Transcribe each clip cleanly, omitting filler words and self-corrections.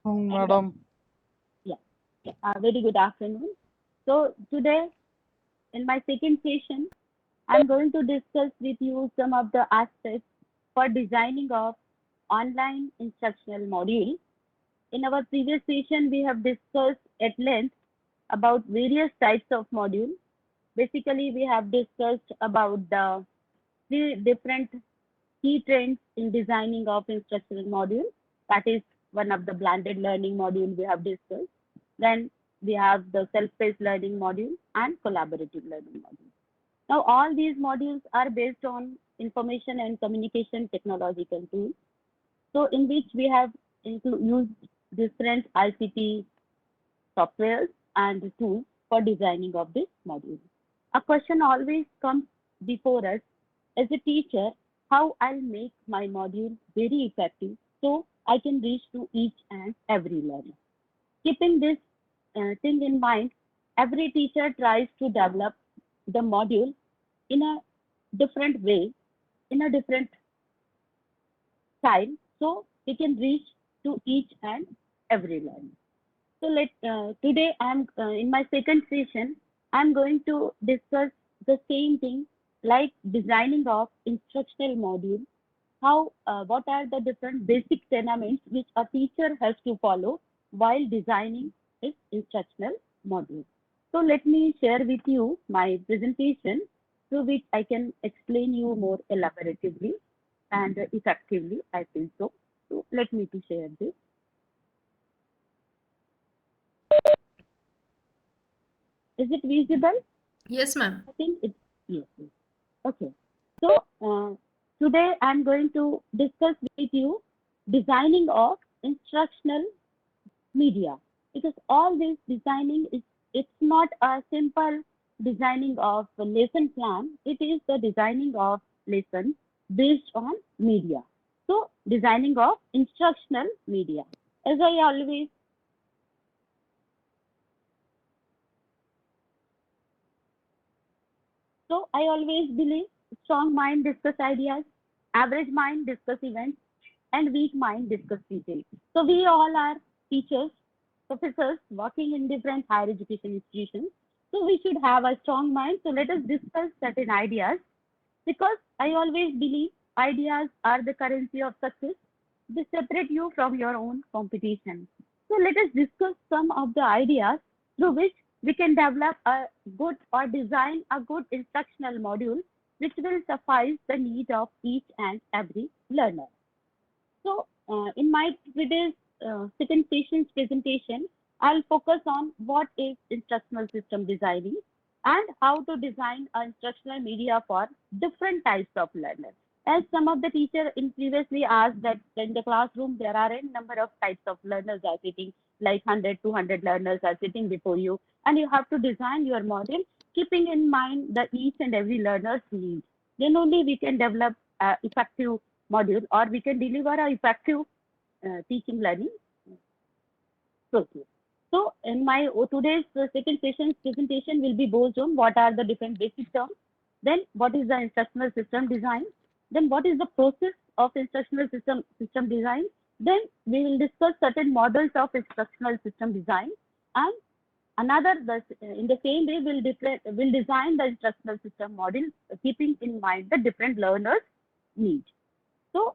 And Madam. yeah, very good afternoon. So today, in my second session, I'm going to discuss with you some of the aspects for designing of online instructional module. In our previous session, we have discussed at length about various types of module. Basically, we have discussed about the three different key trends in designing of instructional module. That is one of the blended learning module we have discussed. Then we have the self-paced learning module and collaborative learning module. Now, all these modules are based on information and communication technological tools. So, in which we have used different ICT softwares and tools for designing of this module. A question always comes before us as a teacher, how I'll make my module very effective so I can reach to each and every learner. Keeping this thing in mind, every teacher tries to develop the module in a different way, in a different style, so we can reach to each and every learner. So today I'm in my second session. I'm going to discuss the same thing like designing of instructional module. How what are the different basic tenements which a teacher has to follow while designing his instructional module. So let me share with you my presentation through which I can explain you more elaboratively and effectively. I think so. So let me to share this. Is it visible? Yes, ma'am. I think it's yes. Yes. Okay. So today I'm going to discuss with you designing of instructional media because all this designing is it's not a simple designing of a lesson plan. It is the designing of lessons based on media. So designing of instructional media. As I always So I always believe strong mind discuss ideas, average mind discuss events, and weak mind discuss details. So we all are teachers, professors working in different higher education institutions. So we should have a strong mind. So let us discuss certain ideas because I always believe ideas are the currency of success. They separate you from your own competition. So let us discuss some of the ideas through which we can develop a good or design a good instructional module which will suffice the need of each and every learner. So in my today's second session's presentation, I'll focus on what is instructional system designing and how to design an instructional media for different types of learners. As some of the teacher in previously asked that in the classroom there are a number of types of learners are sitting, like 100, 200 learners are sitting before you, and you have to design your model keeping in mind the each and every learner's needs. Then only we can develop effective module or we can deliver a effective teaching learning process. So in my today's second session's presentation will be based on what are the different basic terms, then what is the instructional system design, then what is the process of instructional system design, then we will discuss certain models of instructional system design, and in the same way will design the instructional system model keeping in mind the different learners' needs. So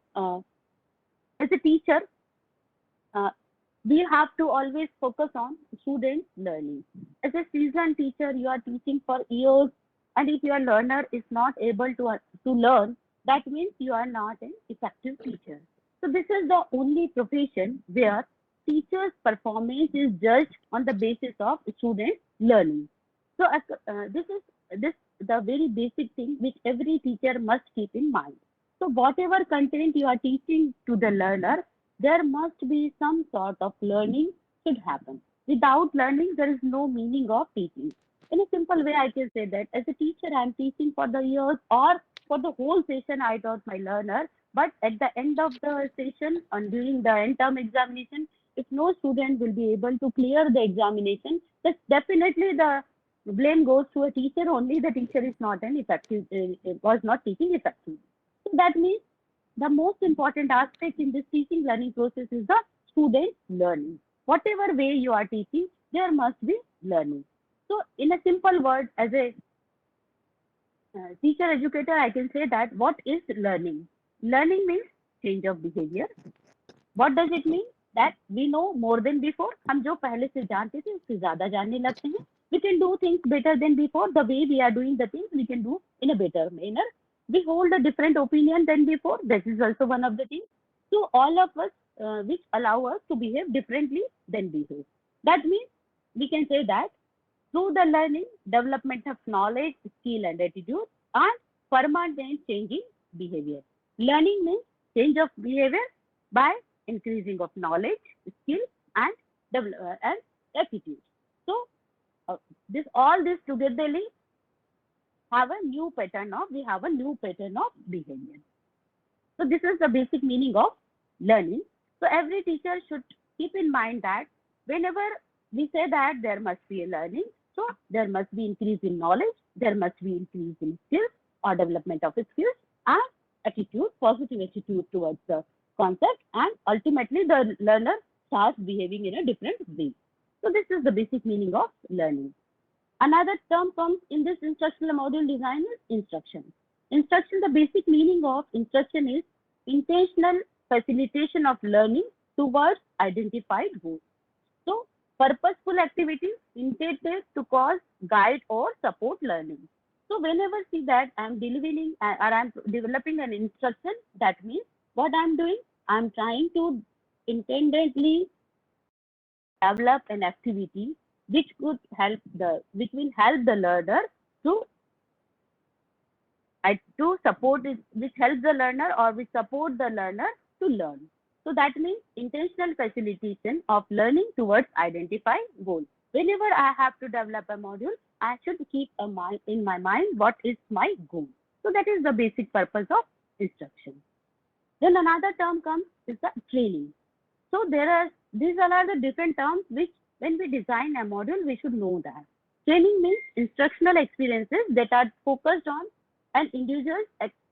as a teacher, uh, we have to always focus on student learning. As a seasoned teacher, you are teaching for years, and if your learner is not able to learn, that means you are not an effective teacher. So this is the only profession where teachers' performance is judged on the basis of student learning. So this is this the very basic thing which every teacher must keep in mind. So whatever content you are teaching to the learner, there must be some sort of learning should happen. Without learning, there is no meaning of teaching. In a simple way, I can say that as a teacher, I am teaching for the years or for the whole session I taught my learner. But at the end of the session and during the end term examination, if no student will be able to clear the examination, then definitely the blame goes to a teacher only. The teacher is not an effective, was not teaching effectively. So that means the most important aspect in this teaching learning process is the student learning. Whatever way you are teaching, there must be learning. So in a simple word, as a teacher educator, I can say that what is learning? Learning means change of behavior. What does it mean? That we know more than before. हम जो पहले से जानते थे उससे ज्यादा जानने लगते हैं. We can do things better than before. The way we are doing the things, we can do in a better manner. We hold a different opinion than before. This is also one of the things. So all of us, which allow us to behave differently than behave. That means we can say that through the learning, development of knowledge, skill, and attitude, and permanent changing behavior. Learning means change of behavior by increasing of knowledge, skill, and and attitude. So this all this togetherly have a new pattern of behavior. So this is the basic meaning of learning. So every teacher should keep in mind that whenever we say that there must be a learning, so there must be increase in knowledge, there must be increase in skills or development of skills and attitude, positive attitude towards the concept, and ultimately the learner starts behaving in a different way. So this is the basic meaning of learning. Another term comes in this instructional module design is instruction. Instruction, the basic meaning of instruction is intentional facilitation of learning towards identified goals. So purposeful activities intended to cause, guide, or support learning. So whenever see that I'm delivering or I'm developing an instruction, that means what I'm doing, I'm trying to intendedly develop an activity which will help the learner to support it, which helps the learner or which support the learner to learn. So that means intentional facilitation of learning towards identified goal. Whenever I have to develop a module, I should keep in my mind what is my goal. So that is the basic purpose of instruction. Then another term comes is the training. So these are the different terms which when we design a module, we should know that. Training means instructional experiences that are focused on an individual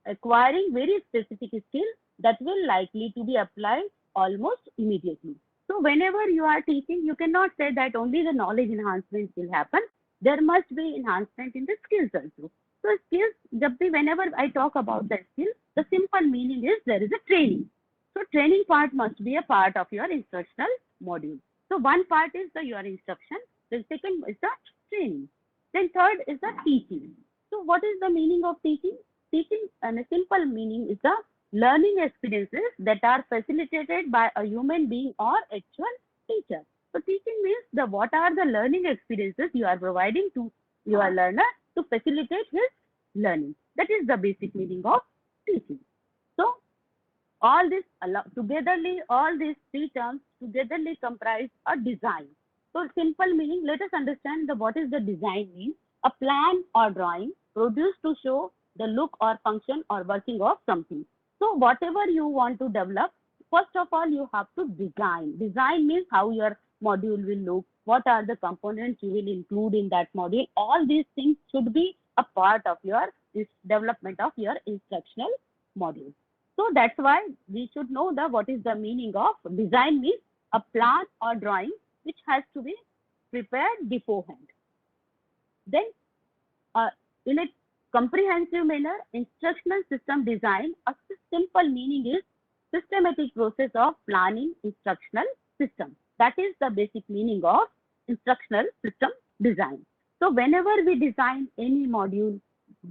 acquiring very specific skills that will likely to be applied almost immediately. So whenever you are teaching, you cannot say that only the knowledge enhancement will happen. There must be enhancement in the skills also. So skills, whenever I talk about the skill, the simple meaning is there is a training. So training part must be a part of your instructional module. So one part is your instruction, the second is the training. Then third is the teaching. So what is the meaning of teaching? Teaching, and a simple meaning is the learning experiences that are facilitated by a human being or actual teacher. So teaching means what are the learning experiences you are providing to your learner to facilitate his learning. That is the basic meaning of teaching. So all these three terms togetherly comprise a design. So simple meaning, let us understand what is the design means. A plan or drawing produced to show the look or function or working of something. So whatever you want to develop, first of all, you have to design. Design means how your module will look, what are the components you will include in that module. All these things should be a part of this development of your instructional module. So that's why we should know what is the meaning of design means a plan or drawing which has to be prepared beforehand. Then in a comprehensive manner, instructional system design, a simple meaning is systematic process of planning instructional system. That is the basic meaning of instructional system design. So whenever we design any module,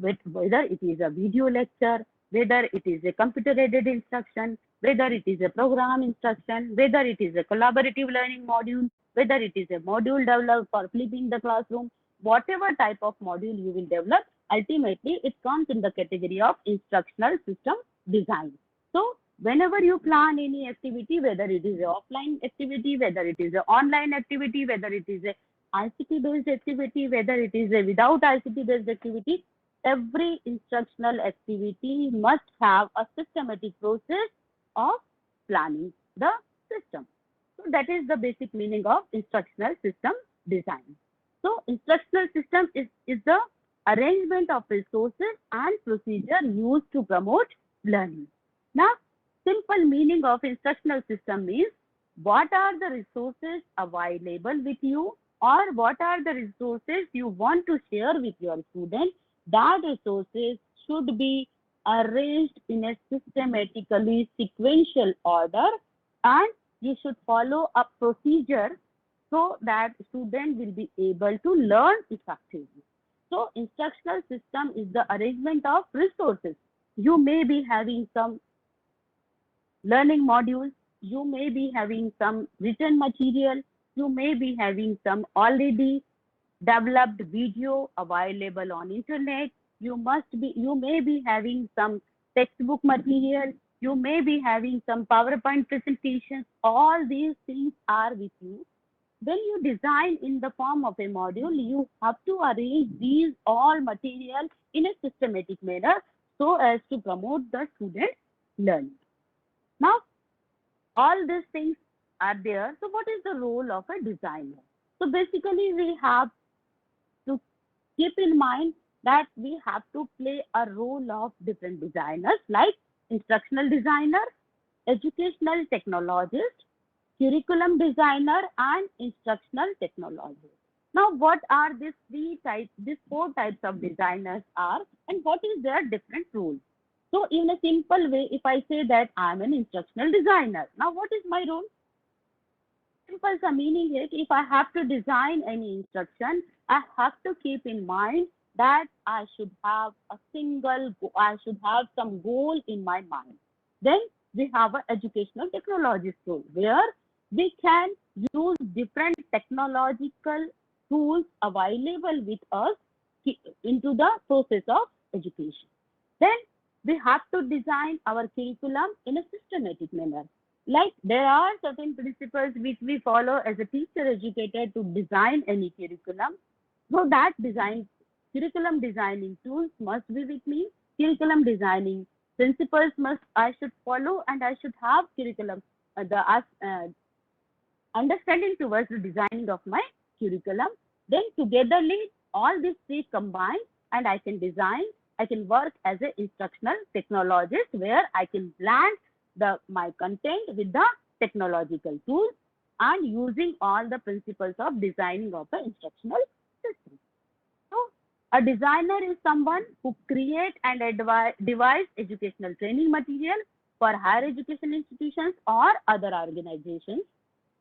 whether it is a video lecture, whether it is a computer-aided instruction, whether it is a program instruction, whether it is a collaborative learning module, whether it is a module developed for flipping the classroom, whatever type of module you will develop, ultimately it comes in the category of instructional system design. So whenever you plan any activity, whether it is an offline activity, whether it is an online activity, whether it is a ICT-based activity, whether it is a without ICT-based activity, every instructional activity must have a systematic process of planning the system. So that is the basic meaning of instructional system design. So instructional system is the arrangement of resources and procedure used to promote learning. Now, simple meaning of instructional system means what are the resources available with you, or what are the resources you want to share with your students. That resources should be arranged in a systematically sequential order, and you should follow a procedure so that student will be able to learn effectively. So instructional system is the arrangement of resources. You may be having some learning modules, you may be having some written material, you may be having some already developed video available on internet, you may be having some textbook material, you may be having some PowerPoint presentations. All these things are with you. When you design in the form of a module, you have to arrange these all material in a systematic manner so as to promote the student learning. Now, all these things are there. So what is the role of a designer? So basically, we have to keep in mind that we have to play a role of different designers like instructional designer, educational technologist, curriculum designer, and instructional technologist. Now, what are these four types of designers are, and what is their different roles? So, in a simple way, if I say that I'm an instructional designer, now what is my role? Simple सा meaning है कि if I have to design any instruction, I have to keep in mind that I should have I should have some goal in my mind. Then we have an educational technologist role where we can use different technological tools available with us into the process of education. Then we have to design our curriculum in a systematic manner. Like there are certain principles which we follow as a teacher educator to design any curriculum. So that curriculum designing tools must be with me. Curriculum designing principles I should follow, and I should have curriculum understanding towards the designing of my curriculum. Then togetherly, all these three combine, and I can work as an instructional technologist where I can blend my content with the technological tools and using all the principles of designing of the instructional system. So a designer is someone who create and devise educational training material for higher education institutions or other organizations.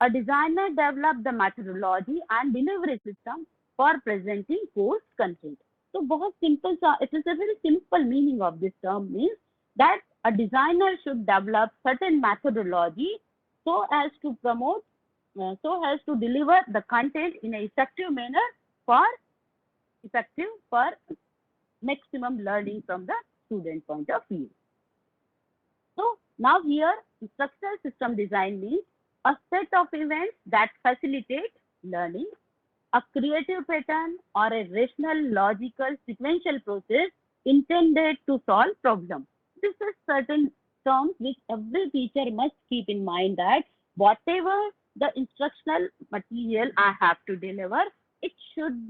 A designer developed the methodology and delivery system for presenting course content. So, बहुत simple it is a very simple meaning of this term means that a designer should develop certain methodology so as to deliver the content in an effective manner for maximum learning from the student point of view. So now here, instructional system design means a set of events that facilitate learning, a creative pattern or a rational, logical, sequential process intended to solve problems. This is certain terms which every teacher must keep in mind that whatever the instructional material I have to deliver, it should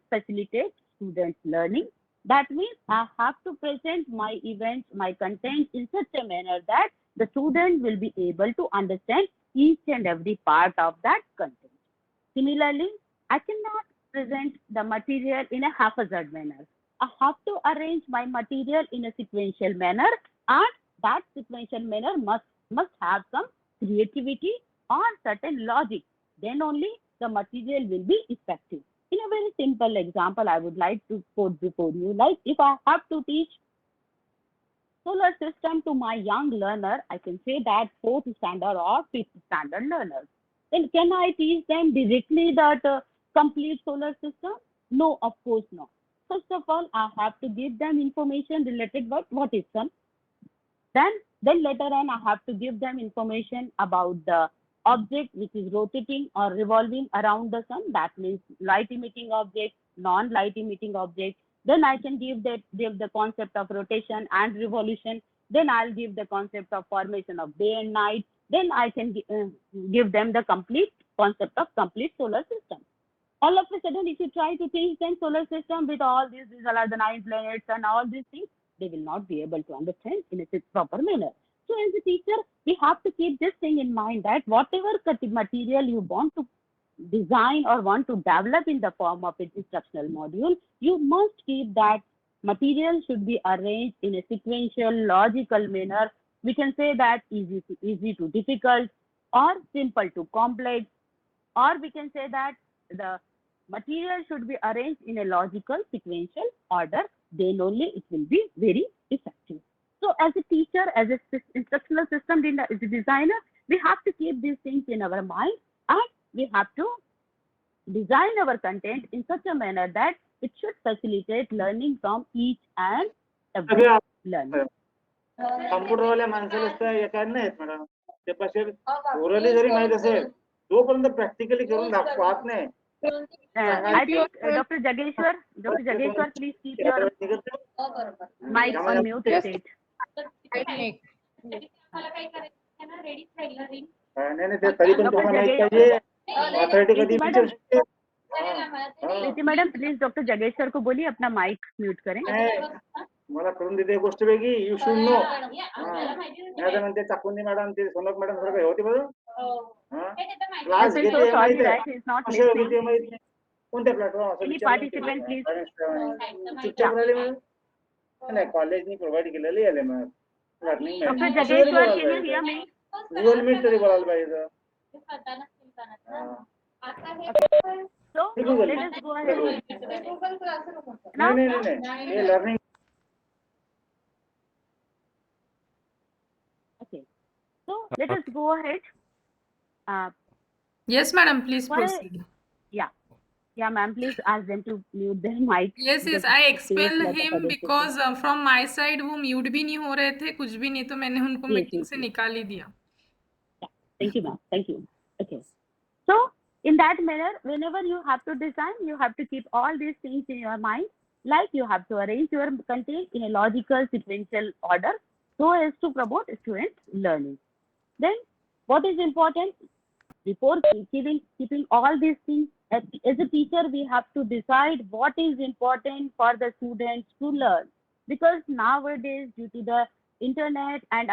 facilitate students' learning. That means I have to present my events, my content in such a manner that the student will be able to understand each and every part of that content. Similarly, I cannot present the material in a haphazard manner. I have to arrange my material in a sequential manner, and that sequential manner must have some creativity or certain logic. Then only the material will be effective. In a very simple example, I would like to quote before you. Like if I have to teach solar system to my young learner, I can say that fourth standard or fifth standard learners. Then can I teach them directly that complete solar system? No, of course not. First of all, I have to give them information related what is sun. Then later on, I have to give them information about the object which is rotating or revolving around the sun. That means light emitting object, non-light emitting object. Then I can give the concept of rotation and revolution. Then I'll give the concept of formation of day and night. Then I can give them the complete concept of complete solar system. All of a sudden, if you try to teach them solar system with all these are the 9 planets and all these things, they will not be able to understand in a proper manner. So as a teacher, we have to keep this thing in mind that whatever material you want to design or want to develop in the form of an instructional module, you must keep that material should be arranged in a sequential, logical manner. We can say that easy to difficult, or simple to complex, or we can say that the material should be arranged in a logical, sequential order. Then only it will be very effective. So as a teacher, as a instructional system as a designer, we have to keep these things in our mind, and we have to design our content in such a manner that it should facilitate learning from each and every learner. कॉम्प्युटरवाल्या माणसाला एखाद नाही madam ते कसे orally जरी माहित असेल तोपर्यंत practically करून पाहत नाही. I think Dr. Jageshwar, please keep your mic on mute state. नाही ते तरी पण तुम्हाला माहित पाहिजे अथॉरिटी कधी प्रीति मैडम प्लीज डॉक्टर जगेश्वर को बोलिए अपना माइक म्यूट करें. मला करून देते गोष्ट वेगळी यू शुड नो. नाही म्हणते चाकून मॅडम ते सोनक मॅडम थोडं होते बरोबर क्लास घेते माहिती आहे कोणत्या प्लॅटफॉर्म पार्टिसिपेंट प्लीज चुपचाप राहिले नाही कॉलेजनी प्रोव्हाइड केलेली आले मग learning doctor Jageshwar can you hear me? Google Meet तरी बोलायला पाहिजे. So let us go ahead. नहीं ये learning. Okay, so let us go ahead. Yes, madam, please proceed. Yeah, ma'am, please ask them to mute their mic. Yes, I explained him because from my side वो mute भी नहीं हो रहे थे कुछ भी नहीं तो मैंने उनको मीटिंग से निकाल ही दिया. Thank you, ma'am. Thank you. Okay, so in that manner, whenever you have to design, you have to keep all these things in your mind. Like you have to arrange your content in a logical, sequential order so as to promote student learning. Then, what is important? Before keeping all these things, as a teacher, we have to decide what is important for the students to learn. Because nowadays, due to the internet and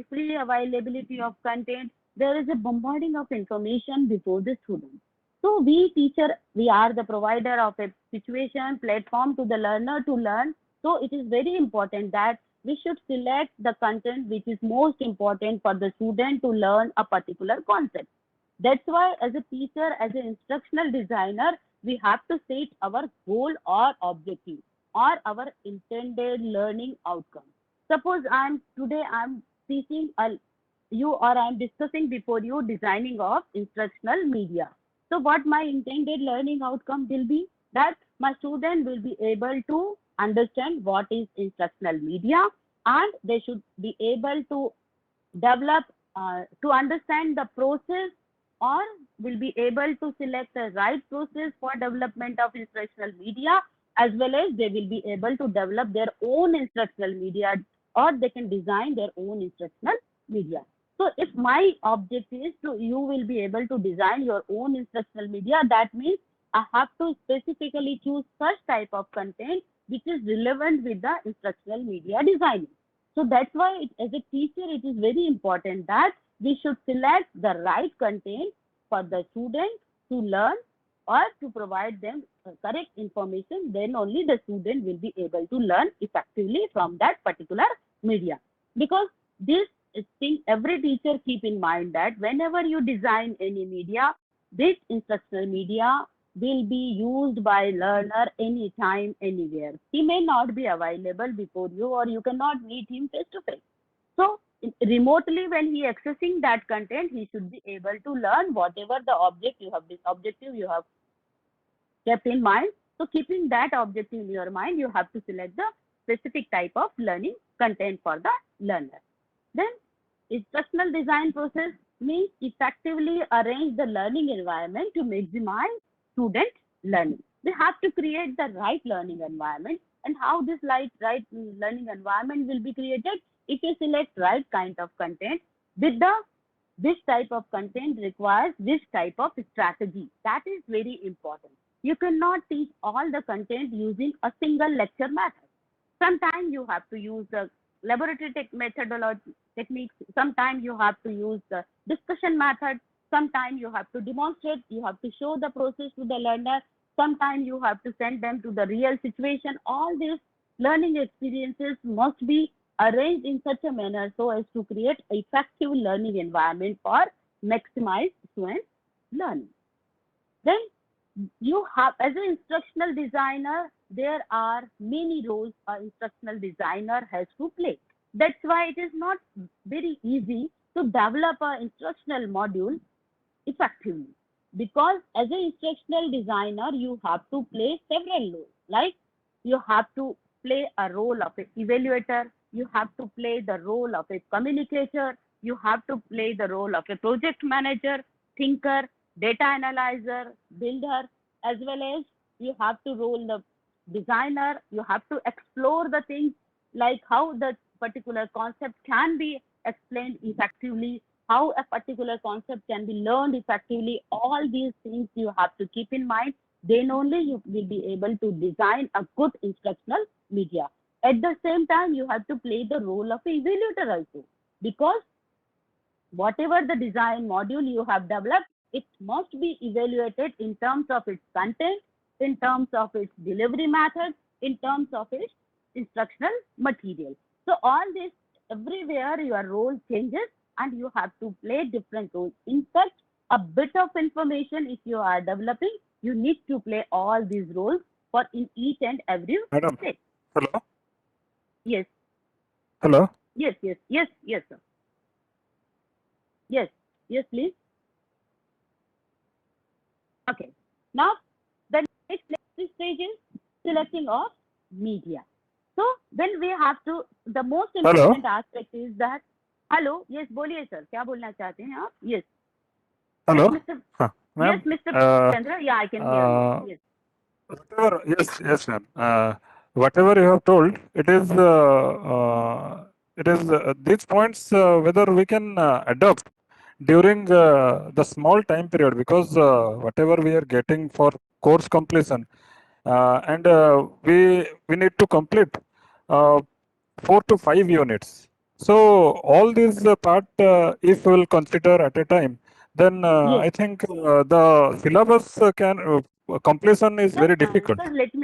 free availability of content, there is a bombarding of information before the student. So we teacher, we are the provider of a situation, platform to the learner to learn. So it is very important that we should select the content which is most important for the student to learn a particular concept. That's why as a teacher, as an instructional designer, we have to set our goal or objective or our intended learning outcome. Suppose I'm teaching you or I'm discussing before you designing of instructional media. So what my intended learning outcome will be that my student will be able to understand what is instructional media, and they should be able to develop, to understand the process, or will be able to select the right process for development of instructional media, as well as they will be able to develop their own instructional media, or they can design their own instructional media. So if my objective is you will be able to design your own instructional media, that means I have to specifically choose such type of content which is relevant with the instructional media designing. So that's why as a teacher, it is very important that we should select the right content for the student to learn or to provide them correct information. Then only the student will be able to learn effectively from that particular media. Because this thing every teacher keep in mind that whenever you design any media, this instructional media will be used by learner anytime, anywhere. He may not be available before you, or you cannot meet him face to face. So remotely, when he accessing that content, he should be able to learn whatever the objective you have kept in mind. So keeping that objective in your mind, you have to select the specific type of learning content for the learner. Then instructional design process means effectively arrange the learning environment to maximize student learning. We have to create the right learning environment, and how this right learning environment will be created if you select right kind of content with this type of content requires this type of strategy. That is very important. You cannot teach all the content using a single lecture method. Sometimes you have to use the laboratory methodology techniques. Sometimes you have to use the discussion method. Sometimes you have to demonstrate. You have to show the process to the learner. Sometimes you have to send them to the real situation. All these learning experiences must be arranged in such a manner so as to create effective learning environment for maximize student learning. Then you have, as an instructional designer, there are many roles an instructional designer has to play. That's why it is not very easy to develop an instructional module effectively. Because as an instructional designer, you have to play several roles. Like you have to play a role of an evaluator, you have to play the role of a communicator, you have to play the role of a project manager, thinker, data analyzer, builder, as well as you have to role the designer. You have to explore the things like how the particular concept can be explained effectively, how a particular concept can be learned effectively. All these things you have to keep in mind. Then only you will be able to design a good instructional media. At the same time, you have to play the role of an evaluator also, because whatever the design module you have developed, it must be evaluated in terms of its content, in terms of its delivery method, in terms of its instructional material. So all this, everywhere your role changes and you have to play different roles. In fact, a bit of information if you are developing, you need to play all these roles for in each and every Madam, step. hello? Yes, Hello? yes, sir. Yes, please. Okay. Now, the next stage is selecting of media. So then we have to, the most important aspect is that, hello, yes, बोलिए sir, क्या बोलना चाहते हैं आप? Yes. Hello? Yes, Mr. Ma'am, Yes, Mr. Chandra. Yeah, I can hear you. Yes. whatever, yes, ma'am. Whatever you have told, it is these points whether we can adopt during the small time period, because whatever we are getting for course completion, and we need to complete 4 to 5 units. So all these part, if we will consider at a time, then Yes. I think the syllabus completion is very difficult. Sir, let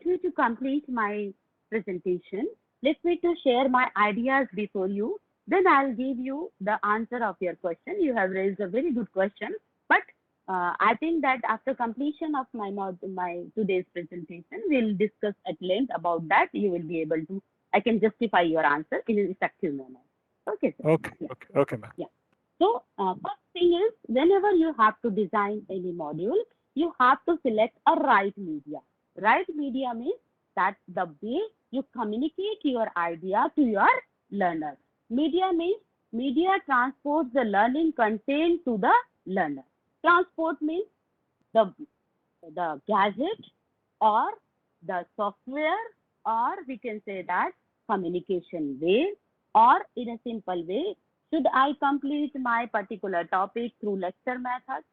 me to complete my presentation. Let me to share my ideas before you. Then I'll give you the answer of your question. You have raised a very good question, but I think that after completion of my today's presentation, we'll discuss at length about that. You will be able to, I can justify your answer in an effective manner. Okay, sir. Okay, ma'am. Yeah. So first thing is, whenever you have to design any module, you have to select a right media. Right media means that the way you communicate your idea to your learner. Media means media transports the learning content to the learner. Transport means the gadget or the software, or we can say that communication way, or in a simple way, should I complete my particular topic through lecture method?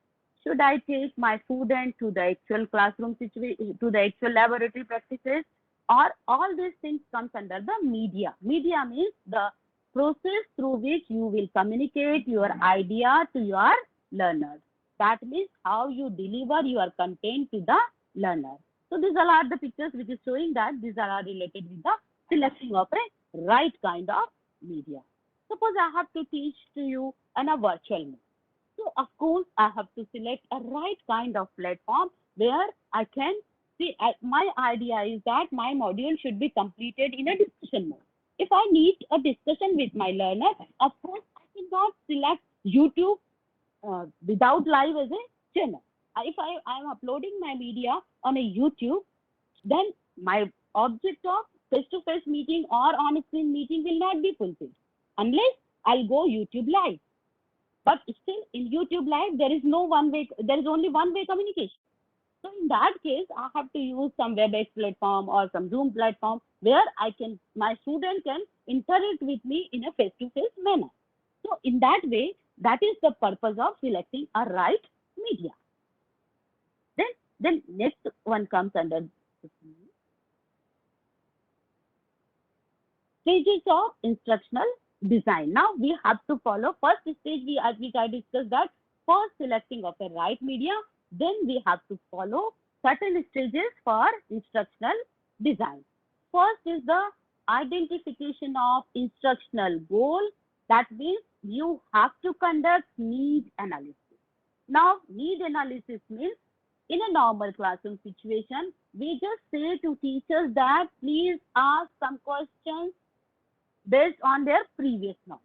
Should I take my student to the actual classroom situation, to the actual laboratory practices? Or all these things comes under the media. Media means the process through which you will communicate your idea to your learners. That means how you deliver your content to the learner. So these all are the pictures which is showing that these are related with the selecting of a right kind of media. Suppose I have to teach to you in a virtual mode. So of course I have to select a right kind of platform where I can see. My idea is that my module should be completed in a discussion mode. If I need a discussion with my learner, of course I cannot select YouTube without live as a channel. If I am uploading my media on a YouTube, then my object of face-to-face meeting or on-screen meeting will not be fulfilled unless I'll go YouTube live. But still, in YouTube live, there is no one way. There is only one way communication. So in that case, I have to use some WebEx platform or some Zoom platform where my student can interact with me in a face-to-face manner. So in that way, that is the purpose of selecting a right media. Then next one comes under stages of instructional design. Now we have to follow first stage, as I discussed that first selecting of the right media, then we have to follow certain stages for instructional design. First is the identification of instructional goal. That means you have to conduct need analysis. Now, need analysis means in a normal classroom situation, we just say to teachers that please ask some questions based on their previous knowledge.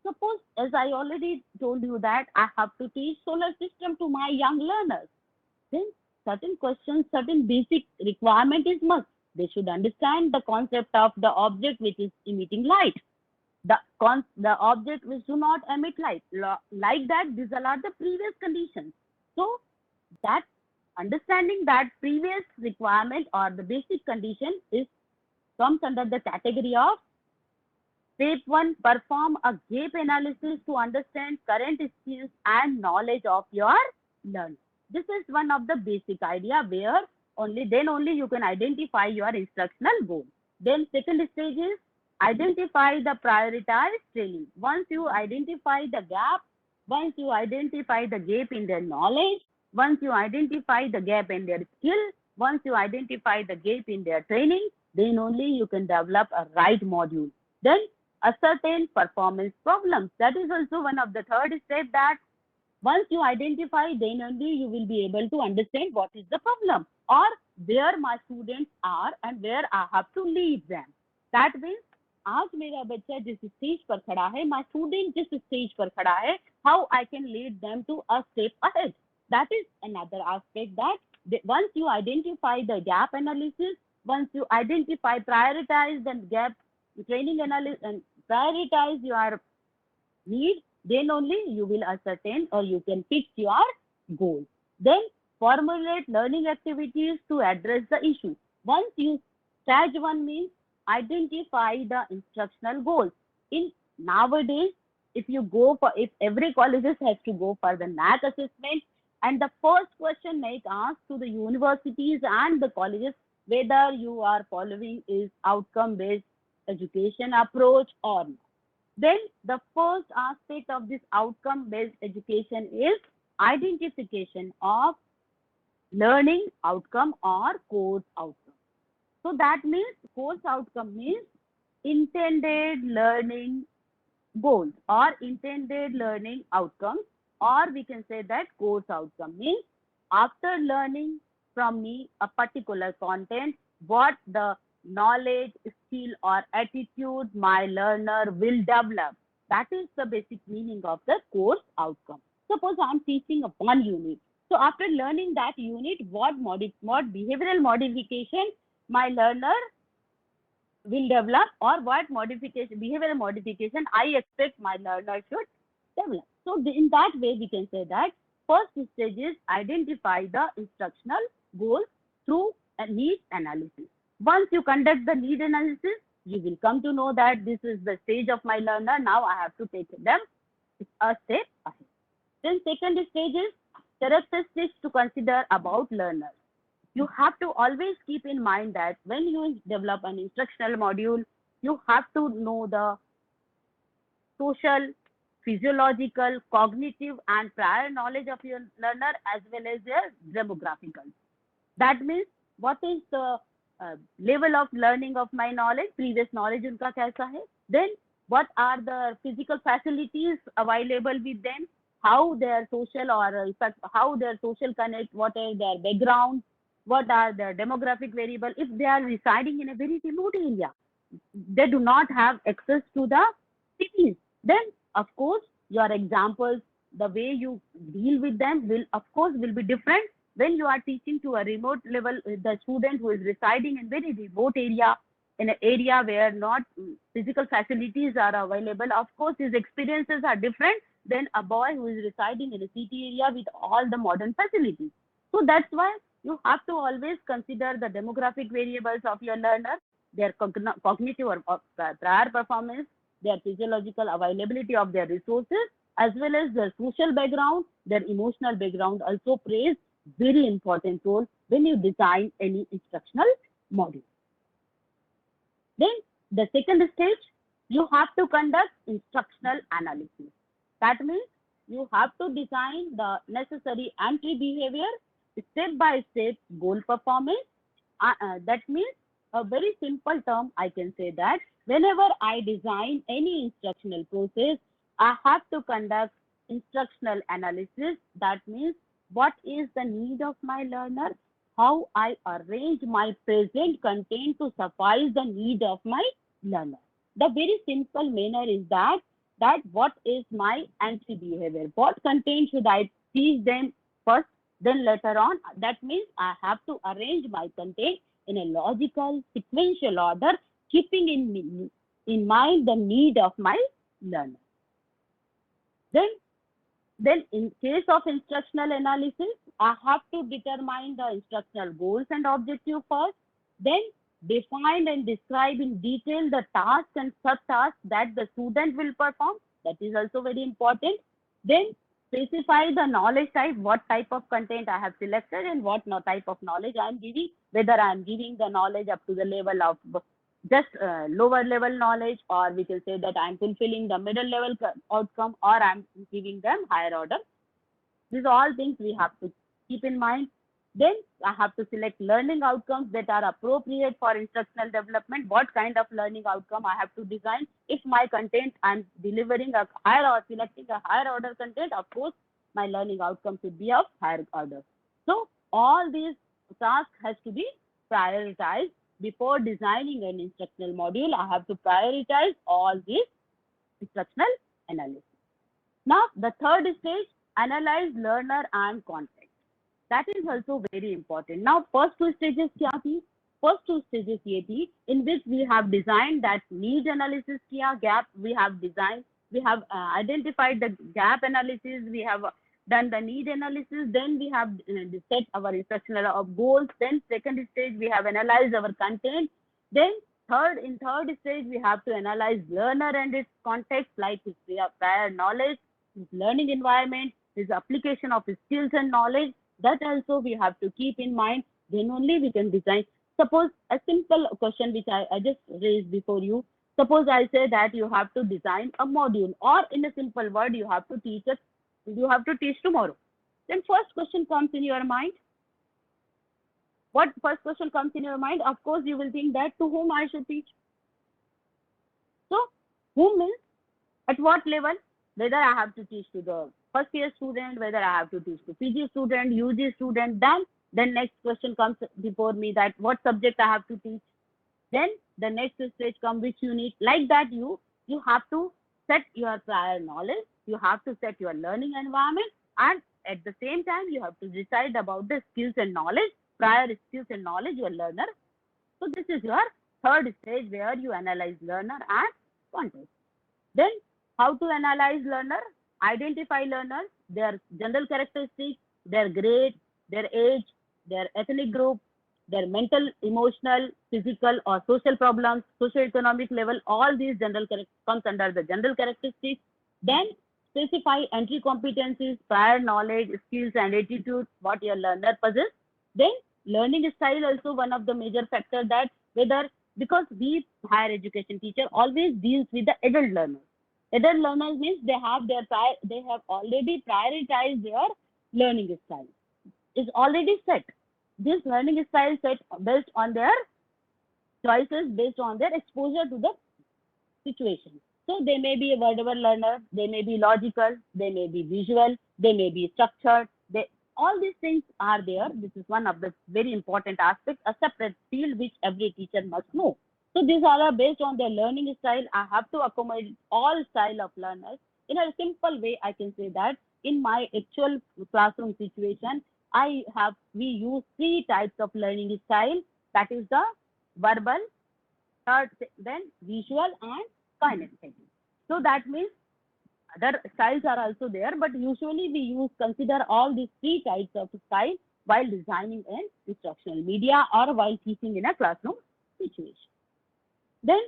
Suppose, as I already told you that I have to teach solar system to my young learners, then certain questions, certain basic requirement is must. They should understand the concept of the object which is emitting light, the object which do not emit light. Like that, these are the previous conditions. So that understanding that previous requirement or the basic condition comes under the category of step 1, perform a gap analysis to understand current skills and knowledge of your learner. This is one of the basic idea where then only you can identify your instructional goal. Then second stage is identify the prioritized training. Once you identify the gap, once you identify the gap in their knowledge, once you identify the gap in their skill, once you identify the gap in their training, then only you can develop a right module. Then ascertain performance problems. That is also one of the third step, that once you identify, then only you will be able to understand what is the problem or where my students are and where I have to lead them. That means आज मेरा बच्चा जिस stage पर खड़ा है, my student जिस stage पर खड़ा है, how I can lead them to a step ahead. That is another aspect, that once you identify the gap analysis, once you identify, prioritize the gap training analysis and prioritize your need, then only you will ascertain or you can fix your goal. Then formulate learning activities to address the issue. Once you, stage 1 means identify the instructional goals. In nowadays, if every colleges has to go for the NAAC assessment, and the first question may ask to the universities and the colleges whether you are following is outcome-based education approach or not. Then the first aspect of this outcome-based education is identification of learning outcome or course outcome. So that means course outcome means intended learning goals or intended learning outcomes, or we can say that course outcome means after learning from me a particular content, what the knowledge, skill or attitude my learner will develop. That is the basic meaning of the course outcome. Suppose I am teaching one unit. So after learning that unit, what behavioral modification my learner will develop, or what behavioral modification I expect my learner should develop. So in that way, we can say that first stage is identify the instructional goals through a need analysis. Once you conduct the need analysis, you will come to know that this is the stage of my learner. Now I have to take them a step ahead. Then second stage is characteristics to consider about learners. You have to always keep in mind that when you develop an instructional module, you have to know the social, physiological, cognitive and prior knowledge of your learner as well as their demographical. That means what is the level of learning of my knowledge, previous knowledge unka kaisa hai, then what are the physical facilities available with them, how their social or how their social connect, what are their background, what are their demographic variable. If they are residing in a very remote area, they do not have access to the cities, then of course your examples, the way you deal with them will be different. When you are teaching to a remote level, the student who is residing in very remote area, in an area where not physical facilities are available, of course his experiences are different than a boy who is residing in a city area with all the modern facilities. So that's why you have to always consider the demographic variables of your learner, their cognitive or prior performance, their physiological availability of their resources, as well as their social background, their emotional background also plays very important role when you design any instructional module. Then the second stage, you have to conduct instructional analysis. That means you have to design the necessary entry behavior, step by step goal performance. That means a very simple term, I can say that whenever I design any instructional process, I have to conduct instructional analysis. That means what is the need of my learner, how I arrange my present content to suffice the need of my learner. The very simple manner is that what is my entry behavior, what content should I teach them first, then later on. That means I have to arrange my content in a logical sequential order, keeping in mind the need of my learner. Then in case of instructional analysis, I have to determine the instructional goals and objective first, then define and describe in detail the tasks and sub-tasks that the student will perform. That is also very important. Then specify the knowledge type, what type of content I have selected and what type of knowledge I am giving, whether I am giving the knowledge up to the level of just lower level knowledge, or we can say that I am fulfilling the middle level outcome, or I am giving them higher order. These are all things we have to keep in mind. Then I have to select learning outcomes that are appropriate for instructional development. What kind of learning outcome I have to design? If my content I'm delivering a higher or selecting a higher order content, of course, my learning outcome should be of higher order. So all these tasks has to be prioritized before designing an instructional module. I have to prioritize all these instructional analysis. Now the third stage, analyze learner and context. That is also very important. Now first two stages क्या थी? First two stages ये थी in which we have designed that need analysis किया, gap we have designed, we have identified the gap analysis, we have done the need analysis, then we have set our instructional goals, then second stage we have analyzed our content, then in third stage we have to analyze learner and its context, like his prior knowledge, his learning environment, his application of his skills and knowledge. That also we have to keep in mind. Then only we can design. Suppose a simple question which I just raised before you. Suppose I say that you have to design a module, or in a simple word, you have to teach tomorrow. Then first question comes in your mind. What first question comes in your mind? Of course, you will think that to whom I should teach. So, whom means at what level? Whether I have to teach to the first year student, whether I have to teach to PG student, UG student, then next question comes before me, that what subject I have to teach. Then the next stage comes which unit. Like that you have to set your prior knowledge, you have to set your learning environment, and at the same time you have to decide about the skills and knowledge, prior skills and knowledge your learner. So this is your third stage where you analyze learner and context. Then how to analyze learner? Identify learners, their general characteristics, their grade, their age, their ethnic group, their mental, emotional, physical or social problems, socio-economic level, all these comes under the general characteristics. Then specify entry competencies, prior knowledge, skills and attitudes, what your learner possesses. Then learning style also one of the major factors, that whether, because we higher education teacher always deals with the adult learners. Adult learners means they have already prioritized their learning style. Is already set. This learning style set based on their choices, based on their exposure to the situation. So they may be a verbal learner, they may be logical, they may be visual, they may be structured. All these things are there. This is one of the very important aspects, a separate field which every teacher must know. So these are based on their learning style. I have to accommodate all style of learners. In a simple way, I can say that in my actual classroom situation, we use three types of learning style. That is the verbal, then visual and kinesthetic. So that means other styles are also there, but usually we consider all these three types of style while designing an instructional media or while teaching in a classroom situation. Then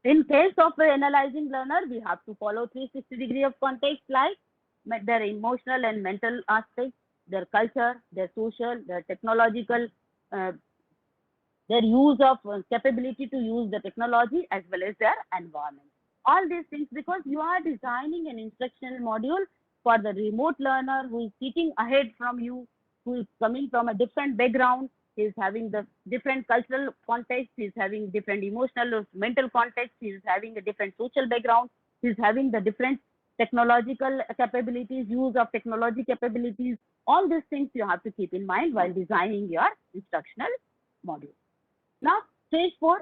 in case of analyzing learner, we have to follow 360 degree of context, like their emotional and mental aspects, their culture, their social, their technological, their their use of capability to use the technology as well as their environment. All these things, because you are designing an instructional module for the remote learner who is sitting ahead from you, who is coming from a different background, he is having the different cultural context, he is having different emotional or mental context, he is having a different social background, he is having the different technological capabilities, use of technology capabilities. All these things you have to keep in mind while designing your instructional module. Now, stage 4,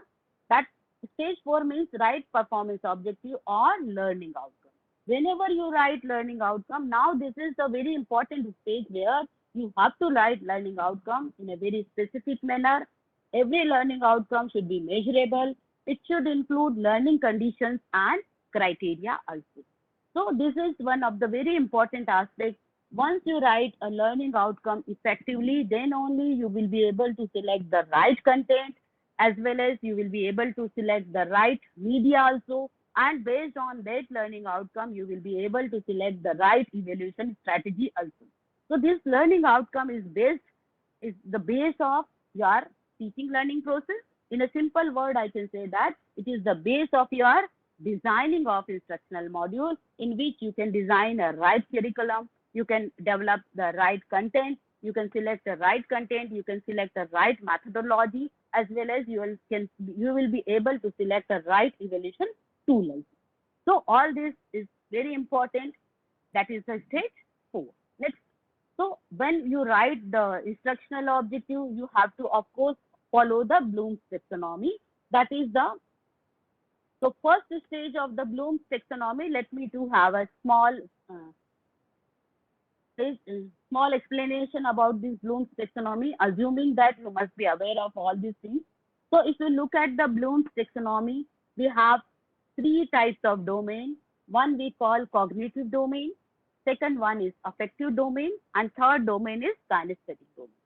that stage 4 means write performance objective or learning outcome. Whenever you write learning outcome, now this is a very important stage where you have to write learning outcome in a very specific manner. Every learning outcome should be measurable. It should include learning conditions and criteria also. So this is one of the very important aspects. Once you write a learning outcome effectively, then only you will be able to select the right content, as well as you will be able to select the right media also. And based on that learning outcome, you will be able to select the right evaluation strategy also. So this learning outcome is the base of your teaching learning process. In a simple word, I can say that it is the base of your designing of instructional module, in which you can design a right curriculum, you can develop the right content, you can select the right content, you can select the right methodology, as well as you will be able to select the right evaluation tool. So all this is very important. That is the stage 4. Next. So when you write the instructional objective, you have to, of course, follow the Bloom's taxonomy. That is the So first stage of the Bloom's taxonomy, let me to have a small explanation about this Bloom's taxonomy, assuming that you must be aware of all these things. So if you look at the Bloom's taxonomy, we have 3 types of domain. One we call cognitive domain, second one is affective domain, and third domain is kinesthetic domain.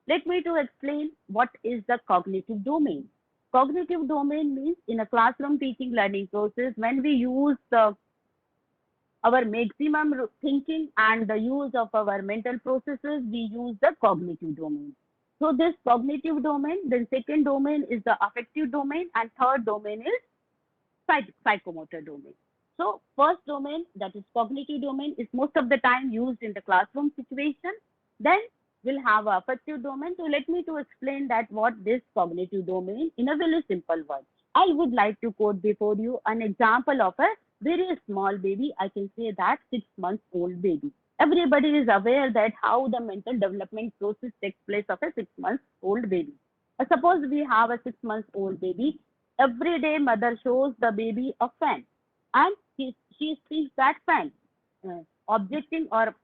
Let me to explain what is the cognitive domain. Cognitive domain means in a classroom teaching learning process, when we use our maximum thinking and the use of our mental processes, we use the cognitive domain. So this cognitive domain, then second domain is the affective domain, and third domain is psychomotor domain. So first domain, that is cognitive domain, is most of the time used in the classroom situation. Then we'll have a affective domain. So let me to explain that what this cognitive domain in a very simple word. I would like to quote before you an example of a very small baby. I can say that 6 months old baby. Everybody is aware that how the mental development process takes place of a 6 months old baby. Suppose we have a 6 months old baby. Every day mother shows the baby a fan, and she sees that fan, objecting or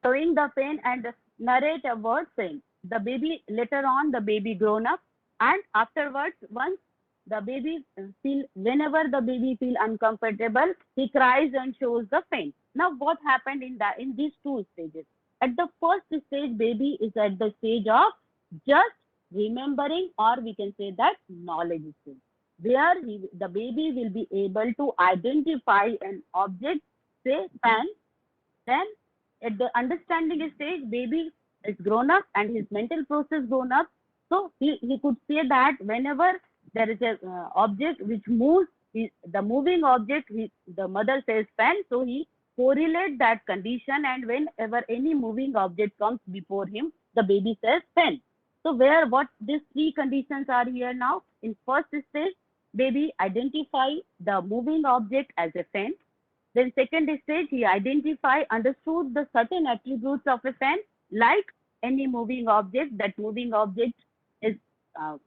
showing the fan and narrate a word saying. The baby, later on the baby grown up, and afterwards once the baby whenever the baby feel uncomfortable, he cries and shows the fan. Now what happened in these 2 stages? At the first stage, baby is at the stage of just remembering, or we can say that knowledge stage, where the baby will be able to identify an object, say fan. Then at the understanding stage, baby is grown up and his mental process grown up. So he could say that whenever there is a object which moves, the moving object, the mother says fan, so he correlates that condition, and whenever any moving object comes before him, the baby says fan. So what these 3 conditions are here now. In first stage, baby identify the moving object as a fan. Then second stage, he understood the certain attributes of a fan, like any moving object. That moving object is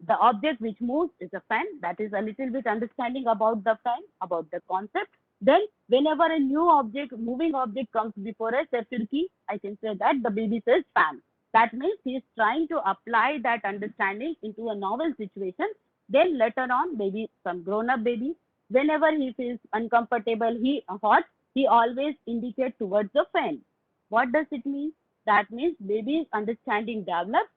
the object which moves is a fan. That is a little bit understanding about the fan, about the concept. Then whenever a new moving object comes before us, a turkey, I can say that the baby says fan. That means he is trying to apply that understanding into a novel situation. Then later on, some grown-up baby, whenever he feels uncomfortable, hot, he always indicates towards the fan. What does it mean? That means baby's understanding develops.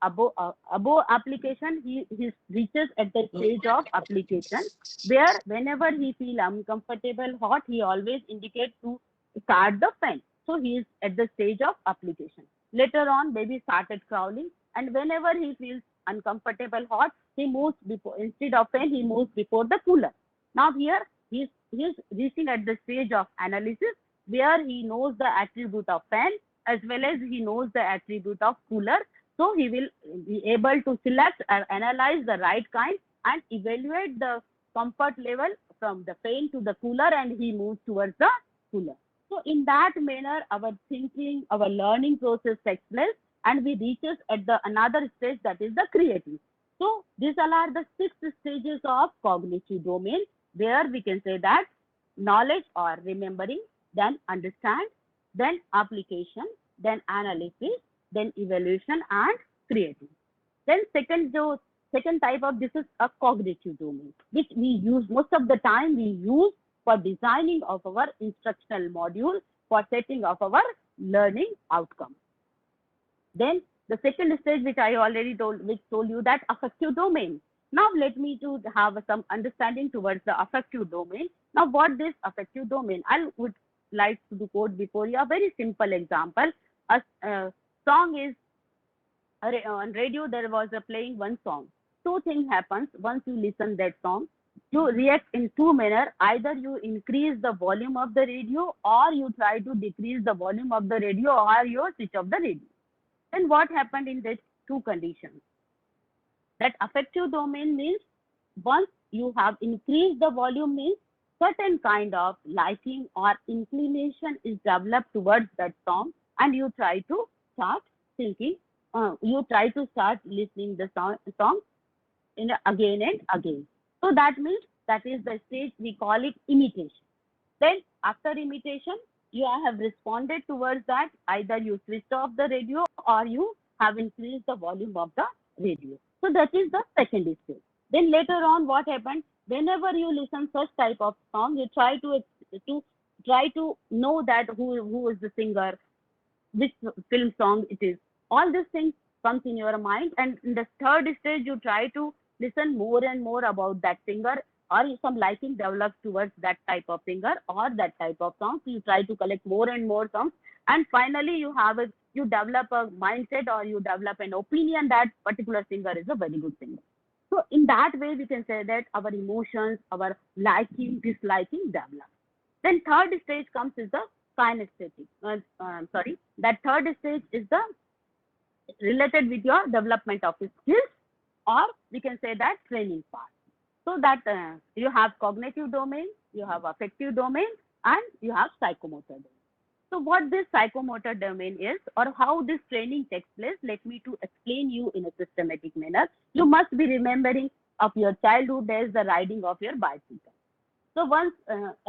Above application, he reaches at the stage of application, where whenever he feels uncomfortable, hot, he always indicates to start the fan. So he is at the stage of application. Later on, baby started crawling, and whenever he feels uncomfortable hot, he moves before, instead of fan, he moves before the cooler. Now here he is reaching at the stage of analysis where he knows the attribute of fan as well as he knows the attribute of cooler. So he will be able to select and analyze the right kind and evaluate the comfort level from the fan to the cooler, and he moves towards the cooler. So in that manner, our thinking, our learning process takes place, and we reaches at the another stage, that is the creative. So these all are the 6 stages of cognitive domain, where we can say that knowledge or remembering, then understand, then application, then analysis, then evaluation and creative. Then second type of this is a cognitive domain, which we use most of the time, we use for designing of our instructional module, for setting of our learning outcome. Then the second stage, which I already told you, that affective domain. Now let me to have some understanding towards the affective domain. Now what this affective domain, I would like to quote before you a very simple example. A song is on radio, there was a playing one song. Two things happens once you listen that song. You react in two manner. Either you increase the volume of the radio, or you try to decrease the volume of the radio, or you switch off the radio. Then what happened in these two conditions? That affective domain means once you have increased the volume, means certain kind of liking or inclination is developed towards that song, and you try to start thinking, you try to start listening the song in again and again. So that means that is the stage we call it imitation. Then after imitation, you have responded towards that. Either you switched off the radio or you have increased the volume of the radio. So that is the second stage. Then later on, what happens? Whenever you listen such type of song, you try to know that who is the singer, which film song it is. All these things comes in your mind, and in the third stage, you try to listen more and more about that singer, or some liking develops towards that type of singer or that type of song. So you try to collect more and more songs, and finally you develop a mindset, or you develop an opinion that particular singer is a very good singer. So in that way, we can say that our emotions, our liking, disliking develop. Then third stage comes is the kinesthetic. That third stage is the related with your development of skills, or we can say that training part. So that you have cognitive domain, you have affective domain, and you have psychomotor domain. So what this psychomotor domain is, or how this training takes place, let me to explain you in a systematic manner. You must be remembering of your childhood days, the riding of your bicycle. So once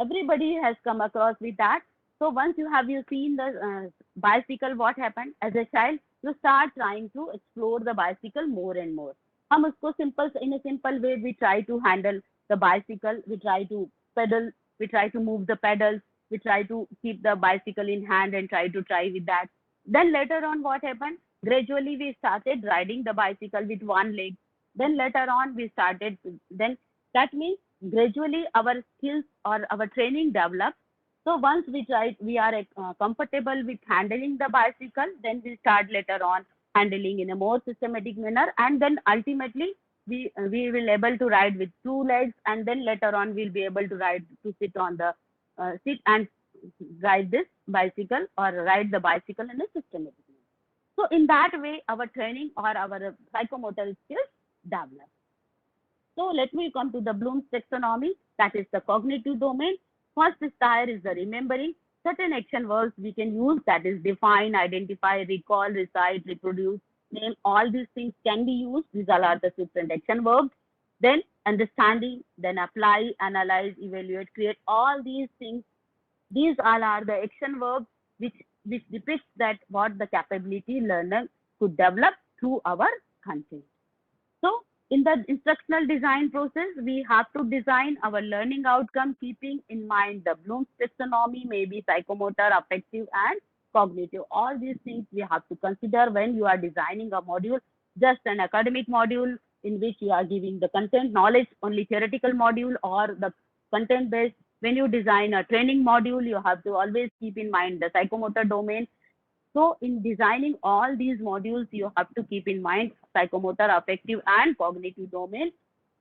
everybody has come across with that. So once you seen the bicycle, what happened as a child, you start trying to explore the bicycle more and more. हम उसको in a simple way, we try to handle the bicycle, we try to pedal, we try to move the pedals, we try to keep the bicycle in hand and try with that. Then later on, what happened? Gradually we started riding the bicycle with one leg. Then later on we started, then that means gradually our skills or our training develops. So once we are comfortable with handling the bicycle, then we start later on handling in a more systematic manner, and then ultimately we will able to ride with two legs, and then later on we'll be able to sit on the seat and ride this bicycle, or ride the bicycle in a systematic manner. So in that way, our training or our psychomotor skills develop. So let me come to the Bloom's taxonomy, that is the cognitive domain. First style is the remembering. Certain action verbs we can use, that is define, identify, recall, recite, reproduce, name. All these things can be used. These all are the different action verbs. Then understanding, then apply, analyze, evaluate, create. All these things, these all are the action verbs which depicts that what the capability learner could develop through our content. So in the instructional design process, we have to design our learning outcome keeping in mind the Bloom's taxonomy, maybe psychomotor, affective, and cognitive. All these things we have to consider when you are designing a module, just an academic module in which you are giving the content knowledge, only theoretical module, or the content based. When you design a training module, you have to always keep in mind the psychomotor domain. So in designing all these modules, you have to keep in mind psychomotor, affective, and cognitive domain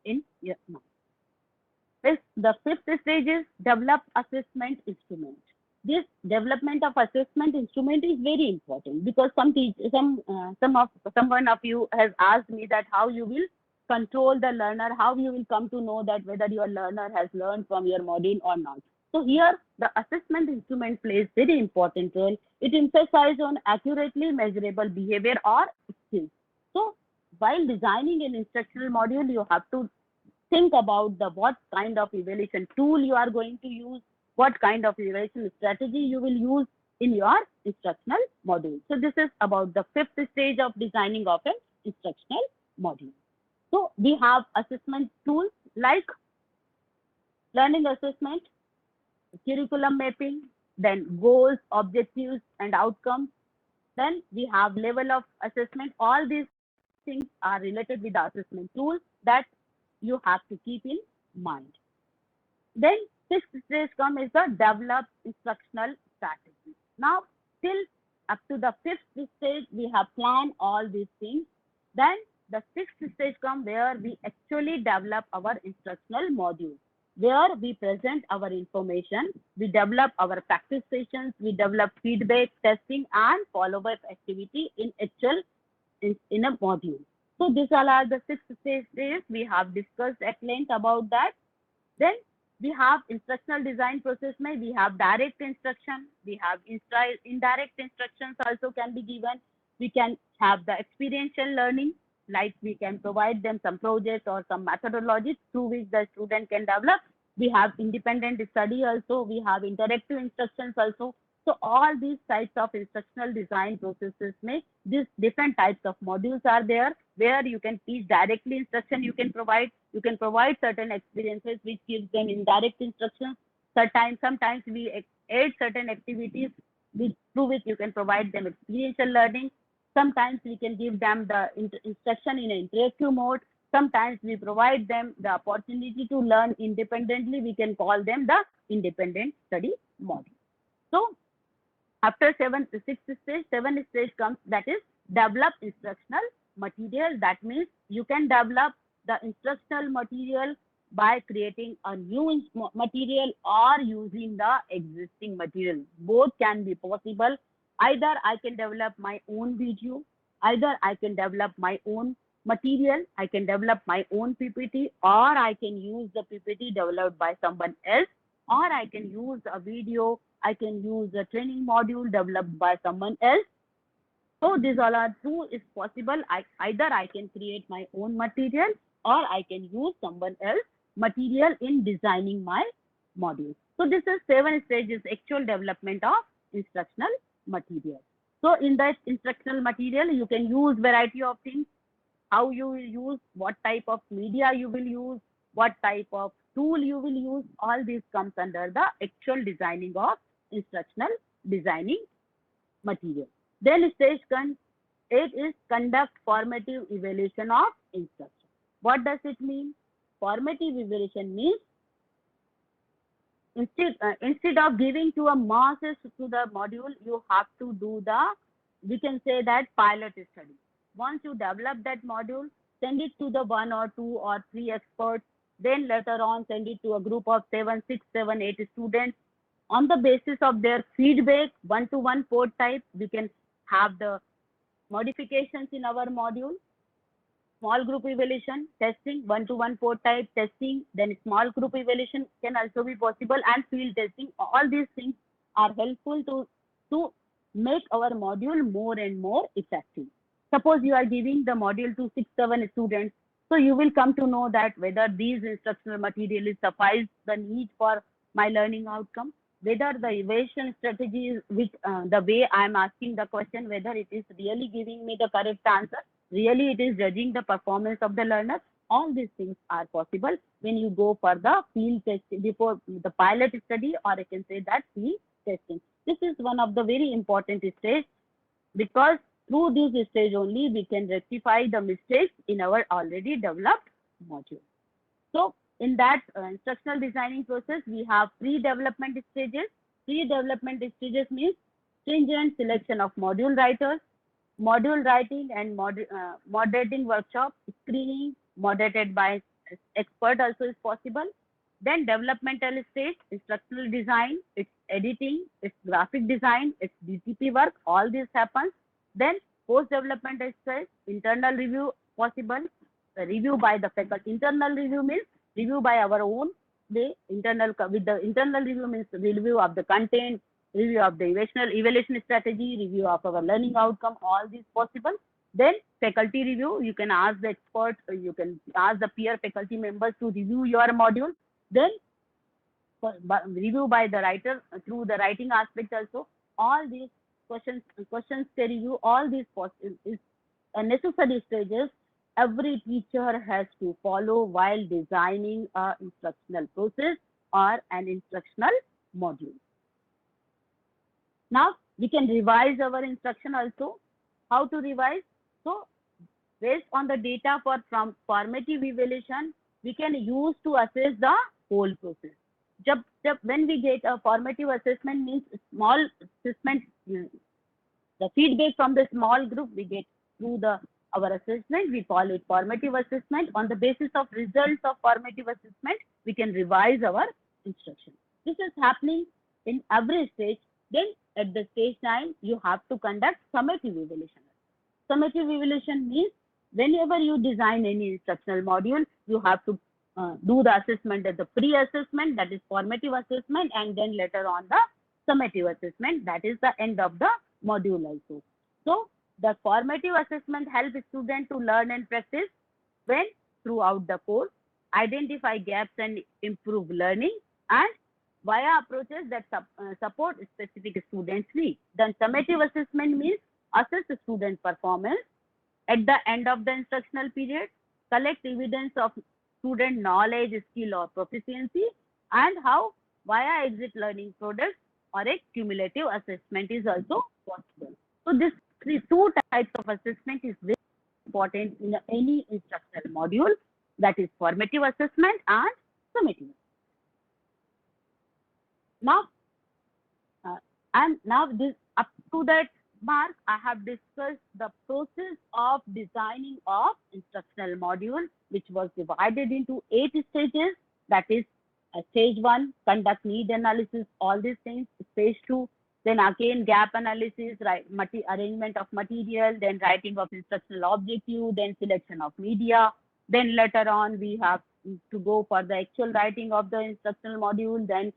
in your mind. The fifth stage is develop assessment instrument. This development of assessment instrument is very important because someone of you has asked me that how you will control the learner, how you will come to know that whether your learner has learned from your module or not. So here the assessment instrument plays very important role. It emphasizes on accurately measurable behavior or skills. So while designing an instructional module, you have to think about what kind of evaluation tool you are going to use, what kind of evaluation strategy you will use in your instructional module. So this is about the fifth stage of designing of an instructional module. So we have assessment tools like learning assessment, curriculum mapping, then goals, objectives, and outcomes. Then we have level of assessment. All these things are related with the assessment tools that you have to keep in mind. Then sixth stage comes is the develop instructional strategy. Now till up to the fifth stage we have planned all these things. Then the sixth stage comes where we actually develop our instructional module, where we present our information, we develop our practice sessions, we develop feedback, testing, and follow-up activity in actual in a module. So these all are the six stages. We have discussed at length about that. Then we have instructional design process. We have direct instruction. We have indirect instructions also can be given. We can have the experiential learning, like we can provide them some projects or some methodologies through which the student can develop. We have independent study also. We have interactive instructions also. So all these types of instructional design processes these different types of modules are there where you can teach directly instruction. You can provide certain experiences which gives them indirect instructions. Sometimes we add certain activities through which you can provide them experiential learning. Sometimes we can give them the instruction in an interactive mode. Sometimes we provide them the opportunity to learn independently. We can call them the independent study module. So after sixth stage comes, that is develop instructional material. That means you can develop the instructional material by creating a new material or using the existing material. Both can be possible. Either I can develop my own video, either I can develop my own material, I can develop my own PPT, or I can use the PPT developed by someone else, or I can use a video, I can use a training module developed by someone else. So these all are two is possible. Either I can create my own material or I can use someone else material in designing my module. So this is 7 stages actual development of instructional material. So in that instructional material, you can use variety of things, how you will use, what type of media you will use, what type of tool you will use. All this comes under the actual designing of instructional designing material. Then stage 8 is conduct formative evaluation of instruction. What does it mean? Formative evaluation means instead of giving to a masses to the module, you have to do we can say that pilot study. Once you develop that module, send it to the 1 or 2 or 3 experts. Then later on, send it to a group of 7, 6, 7, 8 students. On the basis of their feedback, 1-to-1 code type, we can have the modifications in our module. Small group evaluation, testing, 1-to-1 code type testing, then small group evaluation can also be possible, and field testing. All these things are helpful to make our module more and more effective. Suppose you are giving the module to 6, 7 students, so you will come to know that whether these instructional materials suffice the need for my learning outcome, whether the evaluation strategy is the way I am asking the question, whether it is really giving me the correct answer, really it is judging the performance of the learner. All these things are possible when you go for the field testing before the pilot study, or I can say that field testing. This is one of the very important stage, because through this stage only we can rectify the mistakes in our already developed module. So in that instructional designing process, we have pre-development stages. Pre-development stages means stringent selection of module writers, module writing and moderating workshop, screening moderated by expert also is possible. Then developmental stage, instructional design, its editing, its graphic design, its DTP work, all this happens. Then post-developmental stage, internal review possible, the review by the faculty. Internal review means review by our own way. With the internal review means review of the content, review of the evaluation strategy, review of our learning outcome, all these possible. Then faculty review, you can ask the experts, you can ask the peer faculty members to review your module. Then review by the writer through the writing aspect also. All these questions to review, all these is a necessary stages every teacher has to follow while designing a instructional process or an instructional module. Now we can revise our instruction also. How to revise? So based on the data from formative evaluation, we can use to assess the whole process. When we get a formative assessment means small assessment, the feedback from the small group we get through our assessment, we call it formative assessment. On the basis of results of formative assessment, we can revise our instruction. This is happening in every stage. Then at the stage 9, you have to conduct summative evaluation. Summative evaluation means whenever you design any instructional module, you have to do the assessment at the pre-assessment, that is formative assessment, and then later on the summative assessment, that is the end of the module also. So the formative assessment helps students to learn and practice when throughout the course, identify gaps and improve learning, and via approaches that support specific students' needs. Then summative assessment means assess the student performance at the end of the instructional period, collect evidence of student knowledge, skill or proficiency, and how via exit learning products or a cumulative assessment is also possible. So these two types of assessment is very important in any instructional module, that is formative assessment and summative. Now, this up to that mark, I have discussed the process of designing of instructional module, which was divided into 8 stages. That is stage 1, conduct need analysis, all these things. Stage 2, then again gap analysis, arrangement of material, then writing of instructional objective, then selection of media. Then later on, we have to go for the actual writing of the instructional module. Then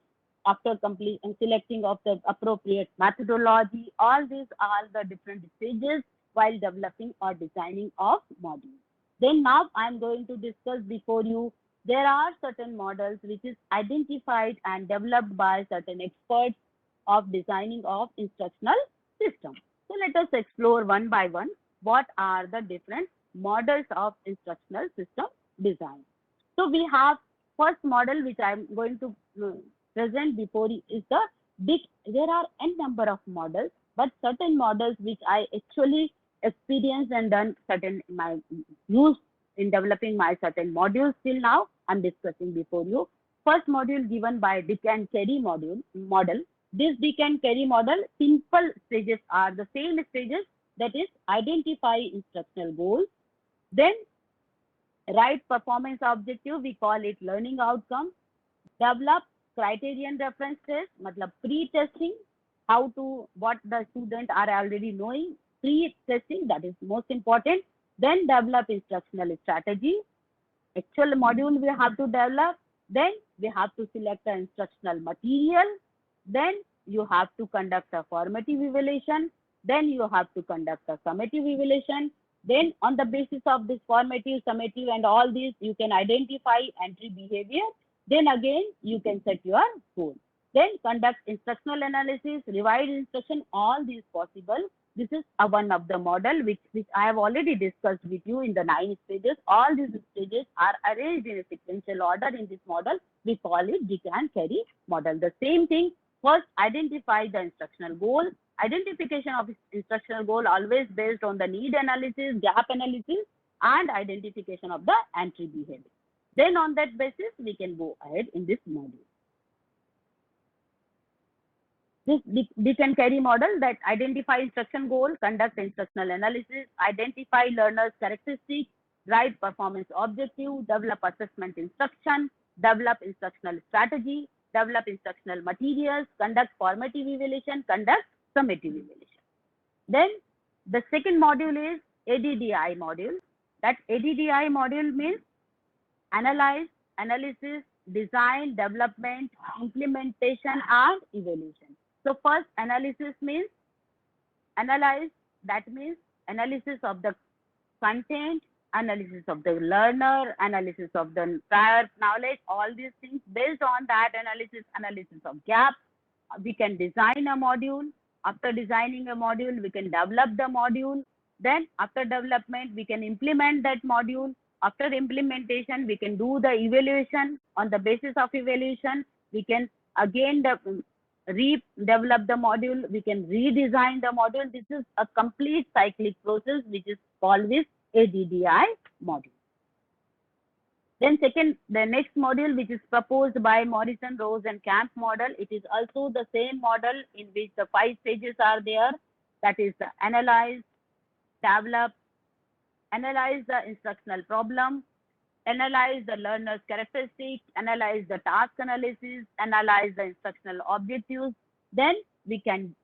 after complete and selecting of the appropriate methodology, all these are the different stages while developing or designing of modules. Then now I am going to discuss before you, there are certain models which is identified and developed by certain experts of designing of instructional system. So let us explore one by one what are the different models of instructional system design. So we have first model which I am going to present before you is there are n number of models, but certain models which I actually experienced and done used in developing my certain modules till now, I'm discussing before you. First module given by Dick and Carey model. This Dick and Carey model, simple stages are the same stages, that is identify instructional goals, then write performance objective, we call it learning outcome, develop criterion reference test, matlab pre-testing, what the students are already knowing, pre-testing, that is most important. Then develop instructional strategy, actual module we have to develop, then we have to select the instructional material, then you have to conduct a formative evaluation, then you have to conduct a summative evaluation. Then on the basis of this formative, summative and all these, you can identify entry behavior. Then again, you can set your goal. Then conduct instructional analysis, revise instruction, all these possible. This is one of the model which I have already discussed with you in the 9 stages. All these stages are arranged in a sequential order in this model. We call it Dick and Carey model. The same thing, first identify the instructional goal. Identification of instructional goal always based on the need analysis, gap analysis, and identification of the entry behavior. Then on that basis, we can go ahead in this module. This Dick and Carey model that identify instruction goal, conduct instructional analysis, identify learners' characteristics, write performance objective, develop assessment instruction, develop instructional strategy, develop instructional materials, conduct formative evaluation, conduct summative evaluation. Then the second module is ADDI module. That ADDI module means analyze, analysis, design, development, implementation, and evaluation. So first analysis means analyze, that means analysis of the content, analysis of the learner, analysis of the prior knowledge, all these things. Based on that analysis of gaps, we can design a module. After designing a module, we can develop the module. Then after development, we can implement that module. After implementation, we can do the evaluation. On the basis of evaluation, we can again redevelop the module. We can redesign the module. This is a complete cyclic process, which is called this ADDI module. Then the next module, which is proposed by Morrison, Rose, and Camp model, it is also the same model in which the 5 stages are there. That is the analyze, develop, analyze the instructional problem, analyze the learner's characteristics, analyze the task analysis, analyze the instructional objectives. Then we can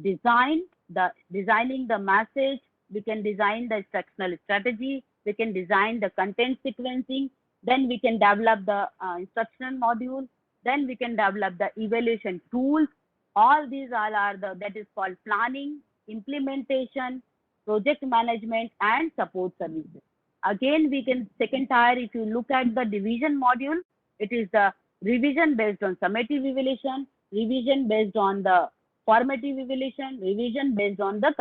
designing the message, we can design the instructional strategy, we can design the content sequencing, then we can develop the instructional module, then we can develop the evaluation tools. All these all are that is called planning, implementation, project management, and support services. Again, we can second tier, if you look at the division module, it is the revision based on summative evaluation, revision based on the formative evaluation, revision based on the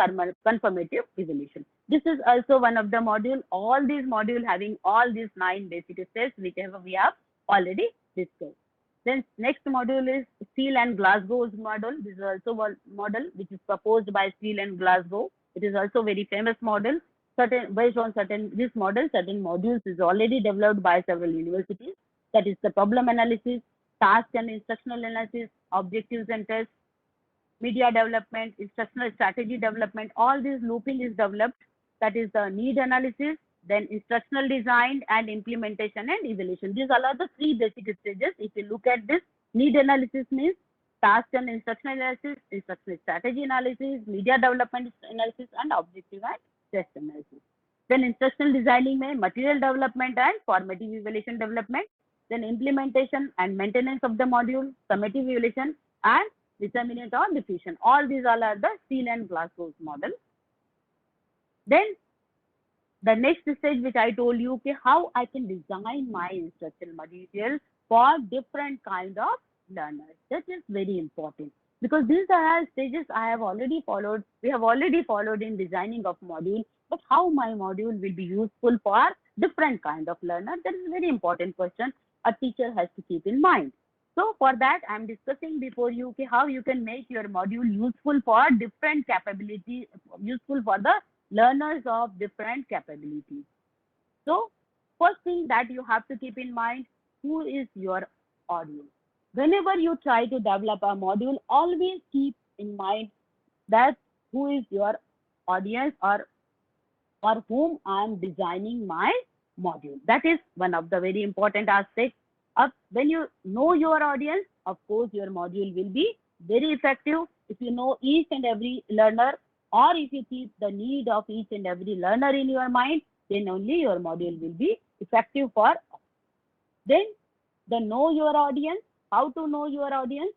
confirmative evaluation. This is also one of the module. All these modules having all these 9 basic steps, whichever we have already discussed. Then next module is Steele and Glasgow's model. This is also one model which is proposed by Steele and Glasgow. It is also very famous model. Based on this model, certain modules is already developed by several universities. That is the problem analysis, task and instructional analysis, objectives and tests, media development, instructional strategy development. All this looping is developed. That is the need analysis, then instructional design and implementation and evaluation. These all are the 3 basic stages. If you look at this, need analysis means task and instructional analysis, instructional strategy analysis, media development analysis, and objective and test analysis. Then instructional designing में material development and formative evaluation development. Then implementation and maintenance of the module, summative evaluation, and disseminate or diffusion. All these all are the Steele and Glasgow's model. Then the next stage, which I told you, okay, how I can design my instructional material for different kind of learners. That is very important, because these are stages I have already followed. We have already followed in designing of module, but how my module will be useful for different kind of learner? That is a very important question a teacher has to keep in mind. So for that, I am discussing before you, okay, how you can make your module useful for different capability, useful for the learners of different capabilities. So first thing that you have to keep in mind, who is your audience? Whenever you try to develop a module, always keep in mind that who is your audience, or for whom I am designing my module. That is one of the very important aspects. When you know your audience, of course, your module will be very effective. If you know each and every learner, or if you keep the need of each and every learner in your mind, then only your module will be effective for us. Then the know your audience. How to know your audience?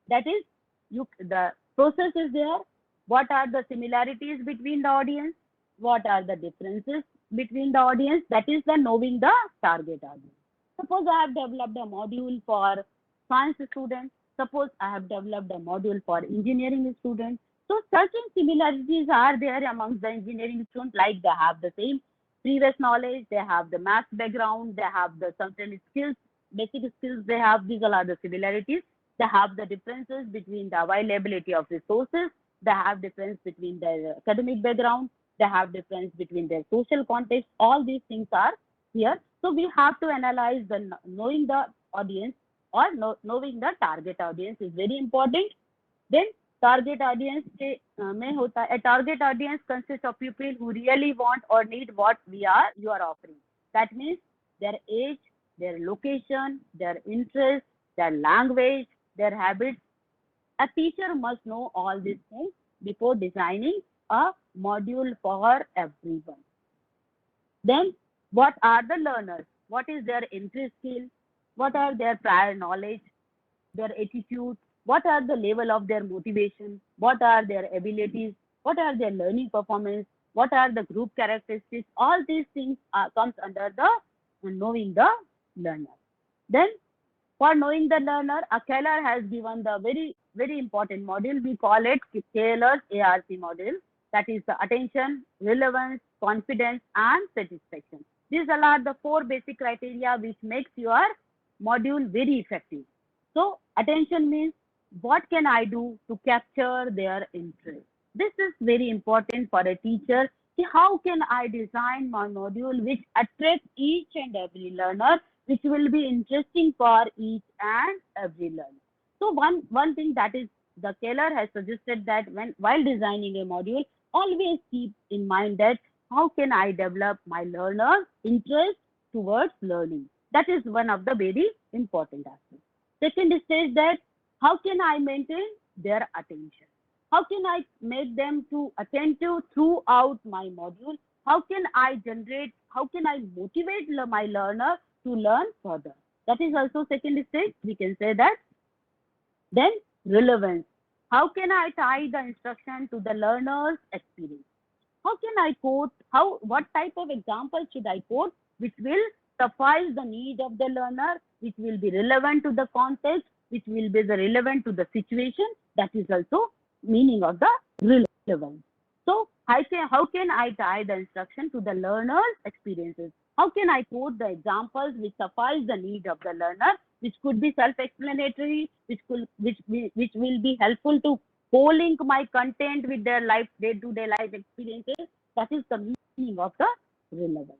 That is, the process is there. What are the similarities between the audience? What are the differences between the audience? That is the knowing the target audience. Suppose I have developed a module for science students. Suppose I have developed a module for engineering students. So certain similarities are there amongst the engineering students, like they have the same previous knowledge, they have the math background, they have the certain skills, basic skills they have. These are the similarities. They have the differences between the availability of resources. They have difference between their academic background. They have difference between their social context. All these things are here. So we have to analyze knowing the audience. or knowing the target audience is very important. Then target audience में होता है, a target audience consists of people who really want or need what you are offering. That means their age, their location, their interest, their language, their habits. A teacher must know all these things before designing a module for everyone. Then what are the learners? What is their interest skill? What are their prior knowledge, their attitude? What are the level of their motivation? What are their abilities? What are their learning performance? What are the group characteristics? All these things comes under the knowing the learner. Then for knowing the learner, a Keller has given the very important module. We call it Keller's ARC module. That is the attention, relevance, confidence, and satisfaction. These are the 4 basic criteria which makes your module very effective. So attention means what can I do to capture their interest? This is very important for a teacher. How can I design my module which attracts each and every learner, which will be interesting for each and every learner. So one thing that is the Keller has suggested that while designing a module, always keep in mind that how can I develop my learner's interest towards learning. That is one of the very important aspects. Second stage that how can I maintain their attention? How can I make them to attentive throughout my module? How can I motivate my learner to learn further? That is also second stage. We can say that. Then relevance. How can I tie the instruction to the learner's experience? How can I quote? What type of example should I quote which will suffice the need of the learner, which will be relevant to the context, which will be relevant to the situation? That is also meaning of the relevance. So how can I tie the instruction to the learner's experiences? How can I quote the examples which suffice the need of the learner, which could be self-explanatory, which will be helpful to co-link my content with their day-to-day life experiences? That is the meaning of the relevance.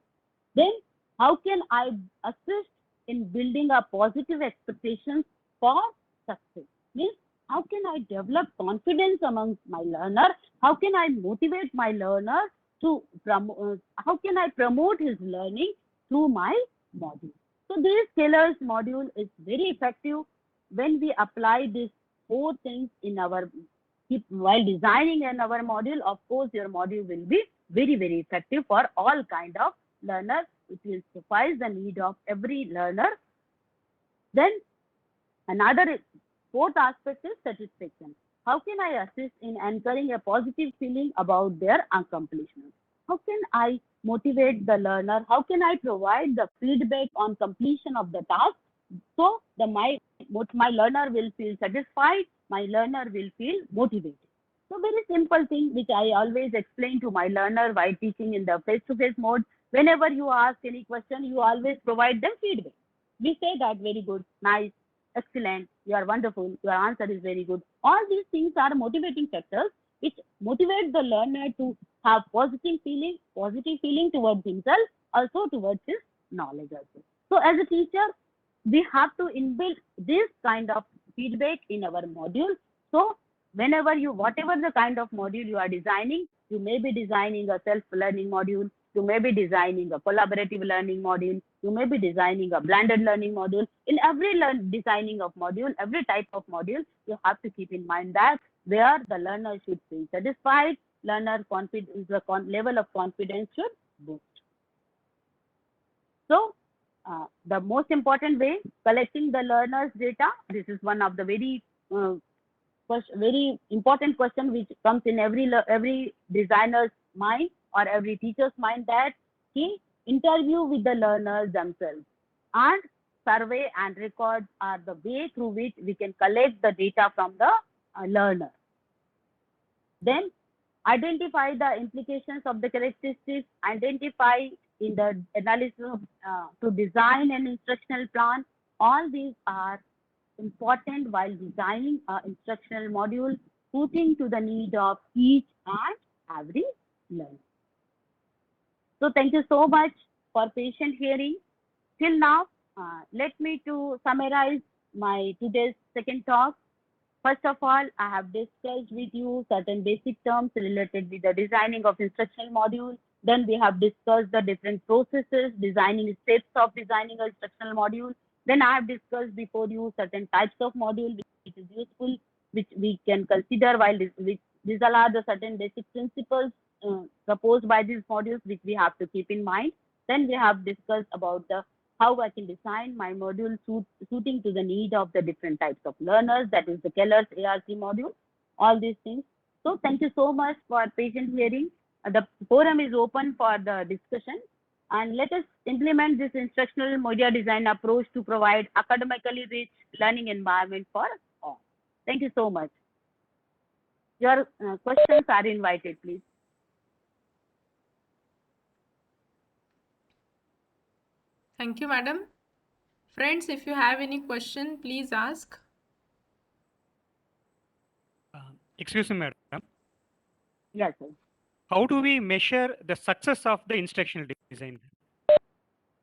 Then how can I assist in building a positive expectations for success? Means how can I develop confidence amongst my learner? How can I motivate my learner to how can I promote his learning through my module? So this Keller's module is very effective when we apply these 4 things in our while designing in our module. Of course, your module will be very effective for all kind of learners. It will suffice the need of every learner. Then another 4th aspect is satisfaction. How can I assist in encouraging a positive feeling about their accomplishment? How can I motivate the learner? How can I provide the feedback on completion of the task so my learner will feel satisfied, my learner will feel motivated? So very simple thing which I always explain to my learner while teaching in the face-to-face mode. Whenever you ask any question, you always provide them feedback. We say that very good, nice, excellent, you are wonderful, your answer is very good. All these things are motivating factors which motivate the learner to have positive feeling towards himself, also towards his knowledge also. So as a teacher, we have to inbuild this kind of feedback in our module. So whatever the kind of module you are designing, you may be designing a self-learning module, you may be designing a collaborative learning module, you may be designing a blended learning module. In every designing of module, every type of module, you have to keep in mind that where the learner should feel satisfied, learner confidence, the level of confidence should boost. So the most important way, collecting the learner's data. This is one of the very important question which comes in every designer's mind or every teacher's mind, that he interview with the learners themselves, and survey and records are the way through which we can collect the data from the learner. Then identify the implications of the characteristics, identify in the analysis to design an instructional plan. All these are important while designing an instructional module, suiting to the need of each and every learner. So thank you so much for patient hearing. Till now, let me to summarize my today's second talk. First of all, I have discussed with you certain basic terms related with the designing of instructional module. Then we have discussed the different processes, designing steps of designing a instructional module. Then I have discussed before you certain types of module which is useful, which we can consider while these are the certain basic principles proposed by these modules which we have to keep in mind. Then we have discussed about the how I can design my module suiting to the need of the different types of learners, that is the Keller's ARC module, all these things. So thank you so much for patient hearing. The forum is open for the discussion, and let us implement this instructional media design approach to provide academically rich learning environment for all. Thank you so much. Your questions are invited, please. Thank you, madam. Friends, if you have any question, please ask. Excuse me, madam. Yes, sir. How do we measure the success of the instructional design?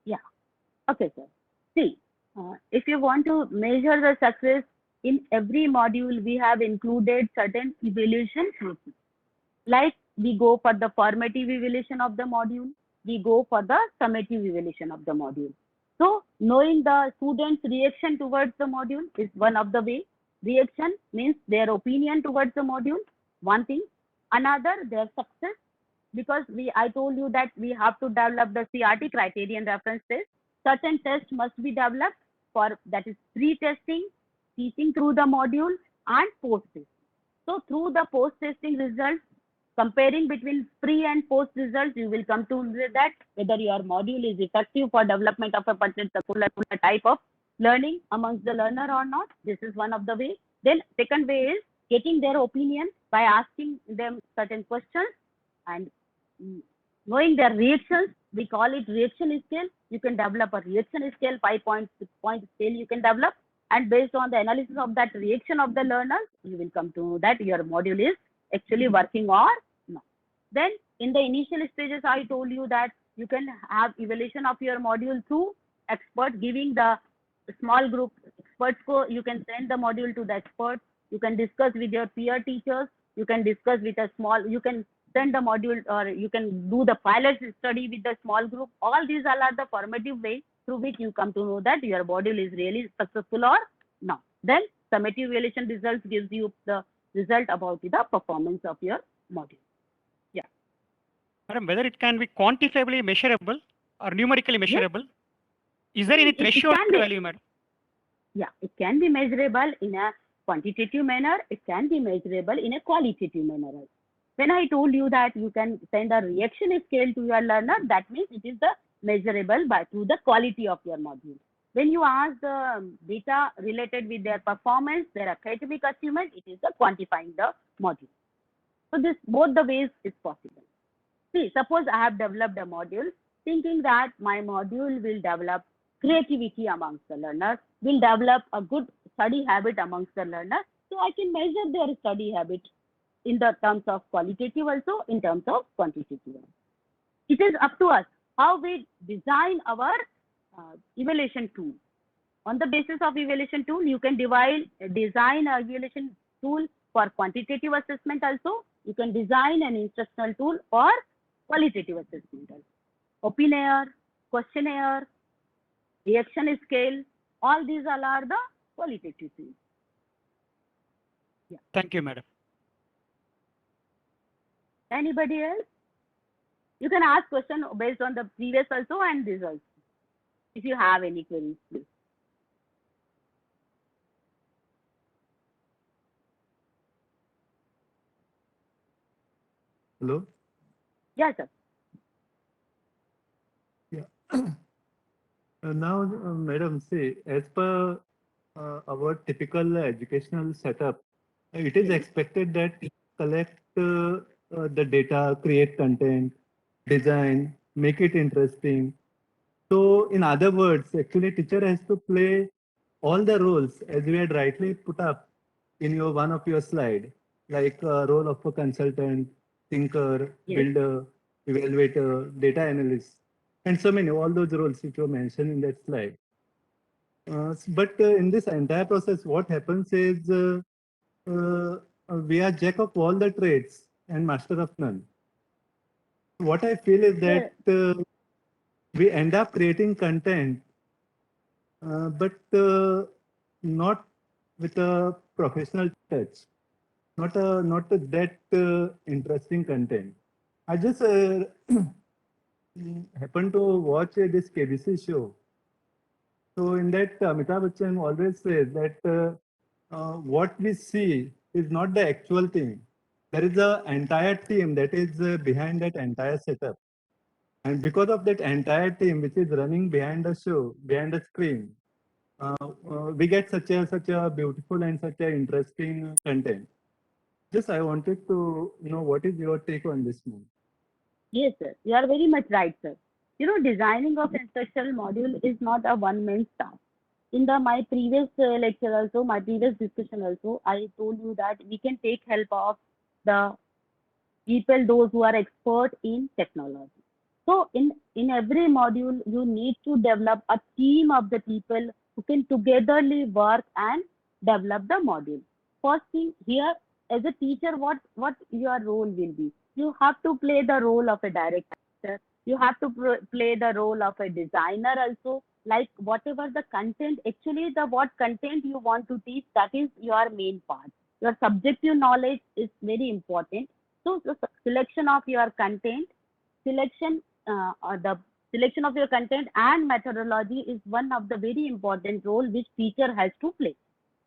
Yeah. Okay, sir. See, if you want to measure the success in every module, we have included certain evaluation process. Like we go for the formative evaluation of the module, we go for the summative evaluation of the module. So knowing the student's reaction towards the module is one of the way. Reaction means their opinion towards the module, one thing. Another, their success, because I told you that we have to develop the CRT, criterion reference test. Certain tests must be developed for, that is pre-testing, teaching through the module, and post-testing. So through the post-testing results, comparing between pre and post results, you will come to know that whether your module is effective for development of a particular type of learning amongst the learner or not. This is one of the ways. Then second way is getting their opinion by asking them certain questions and knowing their reactions. We call it reaction scale. You can develop a reaction scale, 5-point scale you can develop. And based on the analysis of that reaction of the learners, you will come to know that your module is actually working or not. Then in the initial stages, I told you that you can have evaluation of your module through expert, giving the small group experts. You can send the module to the experts. You can discuss with your peer teachers. You can discuss with a small, you can send the module, or you can do the pilot study with the small group. All these are the formative ways through which you come to know that your module is really successful or not. Then summative evaluation results gives you the result about the performance of your module. Yeah. Madam, whether it can be quantifiably measurable or numerically measurable, yes. Is there any threshold value, madam? Yeah, it can be measurable in a quantitative manner. It can be measurable in a qualitative manner. When I told you that you can send a reaction scale to your learner, that means it is the measurable through the quality of your module. When you ask the data related with their performance, their academic achievement, it is the quantifying the module. So this both the ways is possible. See, suppose I have developed a module thinking that my module will develop creativity amongst the learners, will develop a good study habit amongst the learners. So I can measure their study habit in the terms of qualitative, also in terms of quantitative. It is up to us how we design our evaluation tool. On the basis of evaluation tool, you can design an evaluation tool for quantitative assessment also. You can design an instructional tool for qualitative assessment also. Opinionaire, questionnaire, reaction scale, all these are the qualitative tools. Yeah. Thank you, madam. Anybody else? You can ask question based on the previous also and this also. If you have any queries, please. Hello? Yes, sir. Yeah. Now, madam, see, as per our typical educational setup, it is expected that you collect the data, create content, design, make it interesting. So, in other words, actually, teacher has to play all the roles as we had rightly put up in one of your slide, like role of a consultant, thinker, Yes. builder, evaluator, data analyst, and so many, all those roles which were mentioned in that slide. But in this entire process, what happens is we are jack of all the trades and master of none. What I feel is that we end up creating content, but not with a professional touch, not that interesting content. I just happened to watch this KBC show. So in that, Amitabh Bachchan always says that what we see is not the actual thing. There is an entire team that is behind that entire setup. And because of that entire team which is running behind the show, behind the screen, we get such a beautiful and such a interesting content. Just I wanted to know what is your take on this one. Yes, sir. You are very much right, sir. You know, designing of instructional module is not a one-man task. In my previous lecture also, my previous discussion also, I told you that we can take help of the people, those who are expert in technology. So in every module, you need to develop a team of the people who can togetherly work and develop the module. First thing here, as a teacher, what your role will be? You have to play the role of a director. You have to play the role of a designer also. Like whatever the content, actually the what content you want to teach, that is your main part. Your subjective knowledge is very important. So the selection of your content, selection or the selection of your content and methodology is one of the very important role which teacher has to play.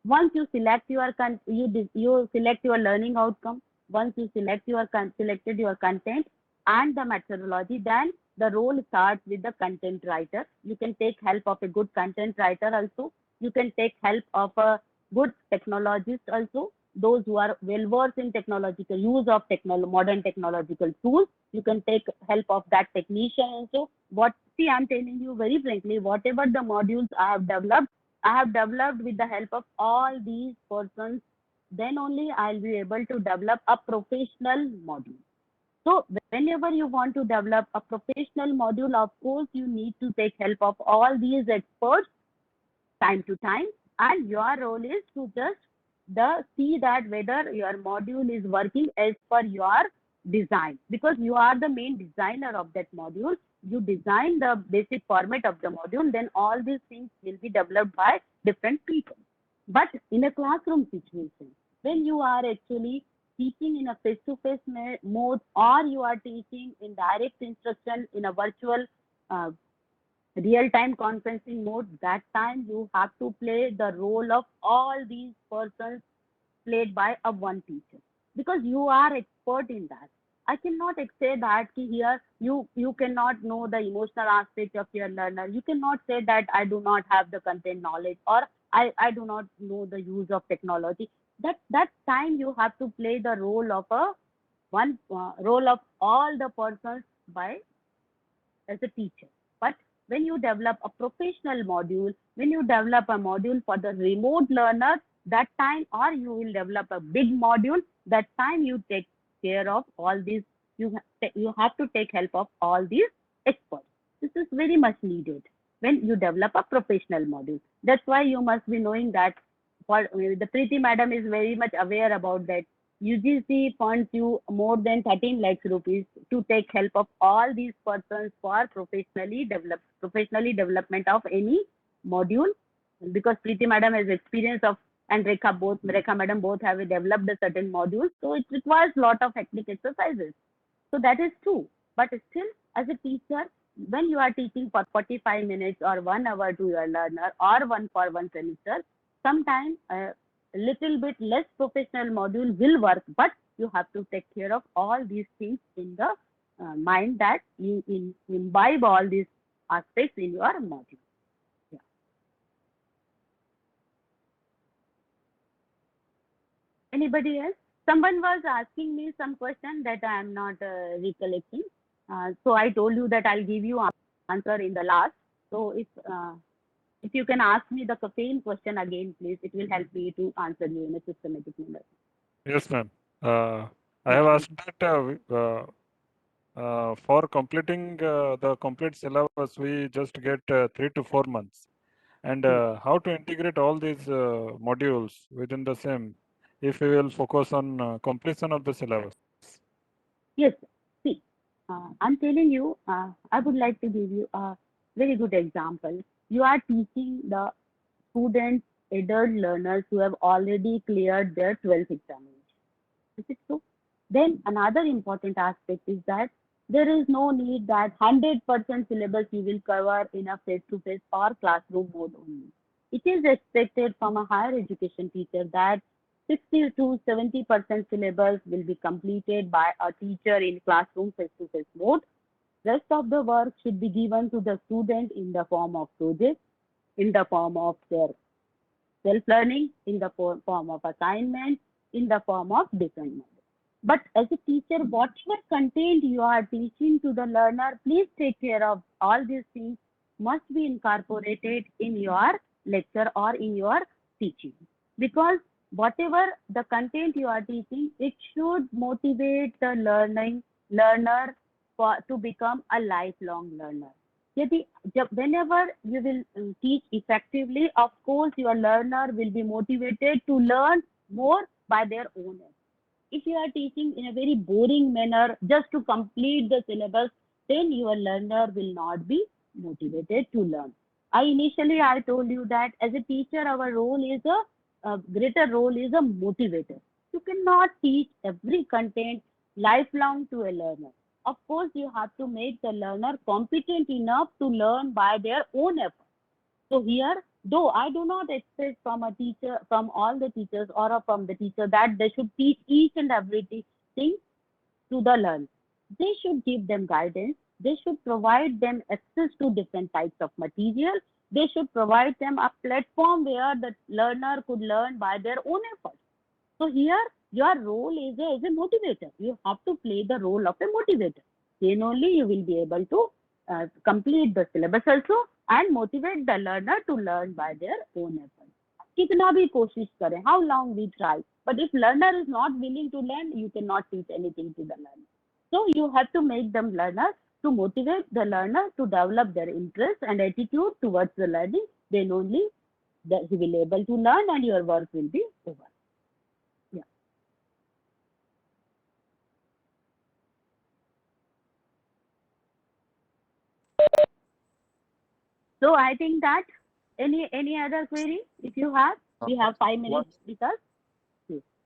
Once you select your you select your learning outcome, once you selected your content and the methodology, then the role starts with the content writer. You can take help of a good content writer also. You can take help of a good technologist also, those who are well versed in technological use of modern technological tools. You can take help of that technician also. I'm telling you very frankly, whatever the modules I have developed with the help of all these persons. Then only I'll be able to develop a professional module. So whenever you want to develop a professional module, of course, you need to take help of all these experts time to time. And your role is to just see that whether your module is working as per your design, because you are the main designer of that module. You design the basic format of the module, then all these things will be developed by different people. But in a classroom situation, when you are actually teaching in a face-to-face mode, or you are teaching in direct instruction in a virtual uh, real-time conferencing mode, that time you have to play the role of all these persons played by a one teacher, because you are expert in that. I cannot say that here you cannot know the emotional aspect of your learner. You cannot say that I do not have the content knowledge, or I do not know the use of technology. That time you have to play the role of role of all the persons by as a teacher. But when you develop a professional module, when you develop a module for the remote learner, that time, or you will develop a big module, that time you take care of all these. You have to take help of all these experts. This is very much needed when you develop a professional module. That's why you must be knowing that the Preeti madam is very much aware about that. UGC funds you more than 13 lakhs rupees to take help of all these persons for professionally development of any module, because Preeti madam has experience of, and Rekha madam both have developed a certain modules, so it requires lot of technical exercises. So that is true. But still, as a teacher, when you are teaching for 45 minutes or 1 hour to your learner, or one for one semester, sometimes a little bit less professional module will work, but you have to take care of all these things in the mind, that you imbibe all these aspects in your module. Yeah. Anybody else? Someone was asking me some question that I am not recollecting. So I told you that I'll give you answer in the last. So if you can ask me the caffeine question again, please, it will help me to answer you in a systematic manner. Yes, ma'am. I have asked that for completing the complete syllabus, we just get 3 to 4 months. and how to integrate all these modules within the same if we will focus on completion of the syllabus. Yes, see, I'm telling you, I would like to give you a very good example. You are teaching the students, adult learners who have already cleared their 12th examination. Is it so? Then another important aspect is that there is no need that 100% syllabus you will cover in a face-to-face or classroom mode only. It is expected from a higher education teacher that 60 to 70% syllabus will be completed by a teacher in classroom face-to-face mode. Rest of the work should be given to the student in the form of projects, in the form of their self-learning, in the form of assignments, in the form of different methods. But as a teacher, whatever content you are teaching to the learner, please take care of all these things must be incorporated in your lecture or in your teaching. Because whatever the content you are teaching, it should motivate the learner to become a lifelong learner. Whenever you will teach effectively, of course, your learner will be motivated to learn more by their own effort. If you are teaching in a very boring manner just to complete the syllabus, then your learner will not be motivated to learn. I told you that as a teacher, our role is a greater role is a motivator. You cannot teach every content lifelong to a learner. Of course, you have to make the learner competent enough to learn by their own effort. So here, though I do not expect from a teacher, from all the teachers or from the teacher that they should teach each and everything to the learner. They should give them guidance. They should provide them access to different types of material. They should provide them a platform where the learner could learn by their own effort. So here, your role is as a motivator. You have to play the role of a motivator. Then only you will be able to complete the syllabus also and motivate the learner to learn by their own effort. Kitna bhi koshish kare, how long we try. But if learner is not willing to learn, you cannot teach anything to the learner. So you have to make them learners to motivate the learner to develop their interest and attitude towards the learning. Then only that he will be able to learn and your work will be over. So I think that any other query if you have, we have 5 minutes with us.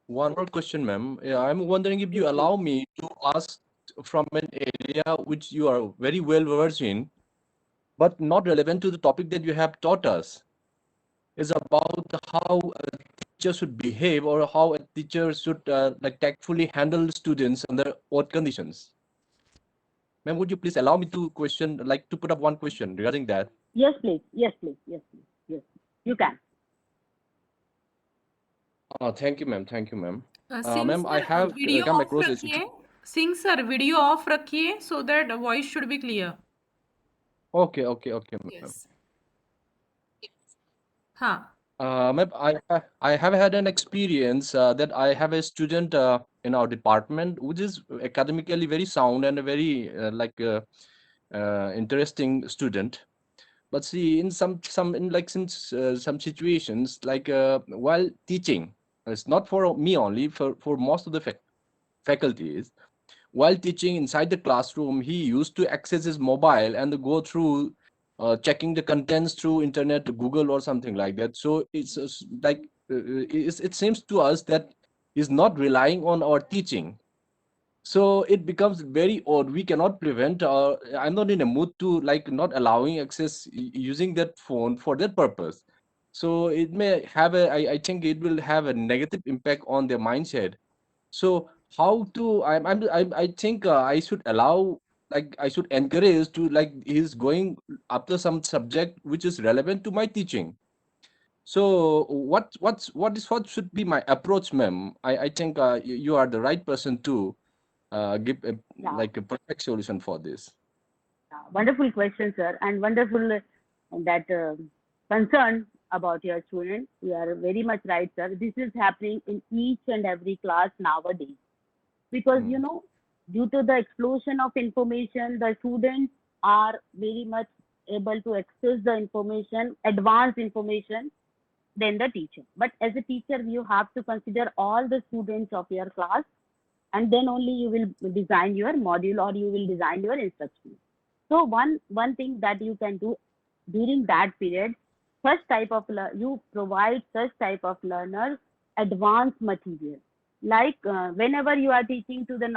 One more question, ma'am. I'm wondering if you allow me to ask from an area which you are very well versed in, but not relevant to the topic that you have taught us. Is about how a teacher should behave or how a teacher should like tactfully handle students under odd conditions. Ma'am, would you please allow me to put up one question regarding that? Yes, please. Yes, please. Yes, please. Yes, you can. Thank you, ma'am. Thank you, ma'am. Singh Ma'am, I sir, have video come off across a रखिए. Singh sir, video off रखिए so that the voice should be clear. Okay, ma'am. Yes. हाँ. Ma'am, I have had an experience that I have a student in our department which is academically very sound and a very interesting student. But see, in some situations, while teaching, it's not for me only, for most of the faculties, while teaching inside the classroom, he used to access his mobile and go through checking the contents through internet, Google or something like that. So it seems to us that he's not relying on our teaching. So it becomes very odd. We cannot prevent, I'm not in a mood to not allowing access using that phone for that purpose. So it may have I think it will have a negative impact on their mindset. So how to, I think I should allow, I should encourage to he's going after some subject which is relevant to my teaching. So what should be my approach, ma'am? I think you are the right person to give a perfect solution for this. Wonderful question, sir, and wonderful that concern about your student. You are very much right, sir. This is happening in each and every class nowadays because you know, due to the explosion of information, the students are very much able to access the information, advanced information, than the teacher. But as a teacher, you have to consider all the students of your class, and then only you will design your module or you will design your instruction. So one thing that you can do during that period, such type of you provide such type of learners advanced material. Like whenever you are teaching to them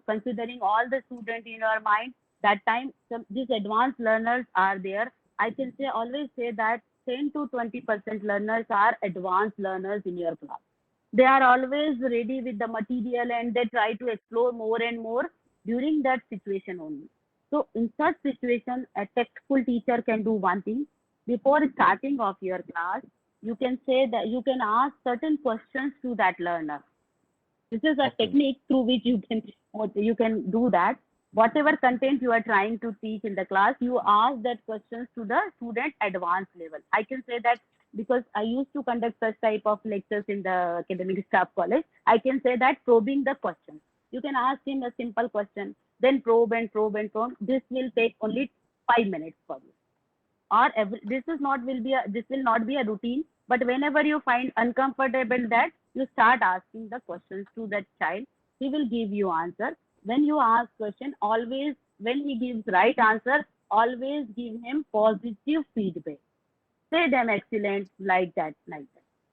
considering all the students in your mind, that time these advanced learners are there. I can always say that 10 to 20% learners are advanced learners in your class. They are always ready with the material and they try to explore more and more during that situation only. So in such situation, a tactful teacher can do one thing. Before starting of your class, you can say that you can ask certain questions to that learner. This is a Okay. technique through which you can do that. Whatever content you are trying to teach in the class, you ask that questions to the student advanced level. I can say that because I used to conduct such type of lectures in the academic staff college. I can say that probing the questions. You can ask him a simple question, then probe and probe and probe. This will take only 5 minutes for you. Or this will not be a routine, but whenever you find uncomfortable that you start asking the questions to that child, he will give you answer. When you ask question, always when he gives right answer, always give him positive feedback. Say them excellent, like that.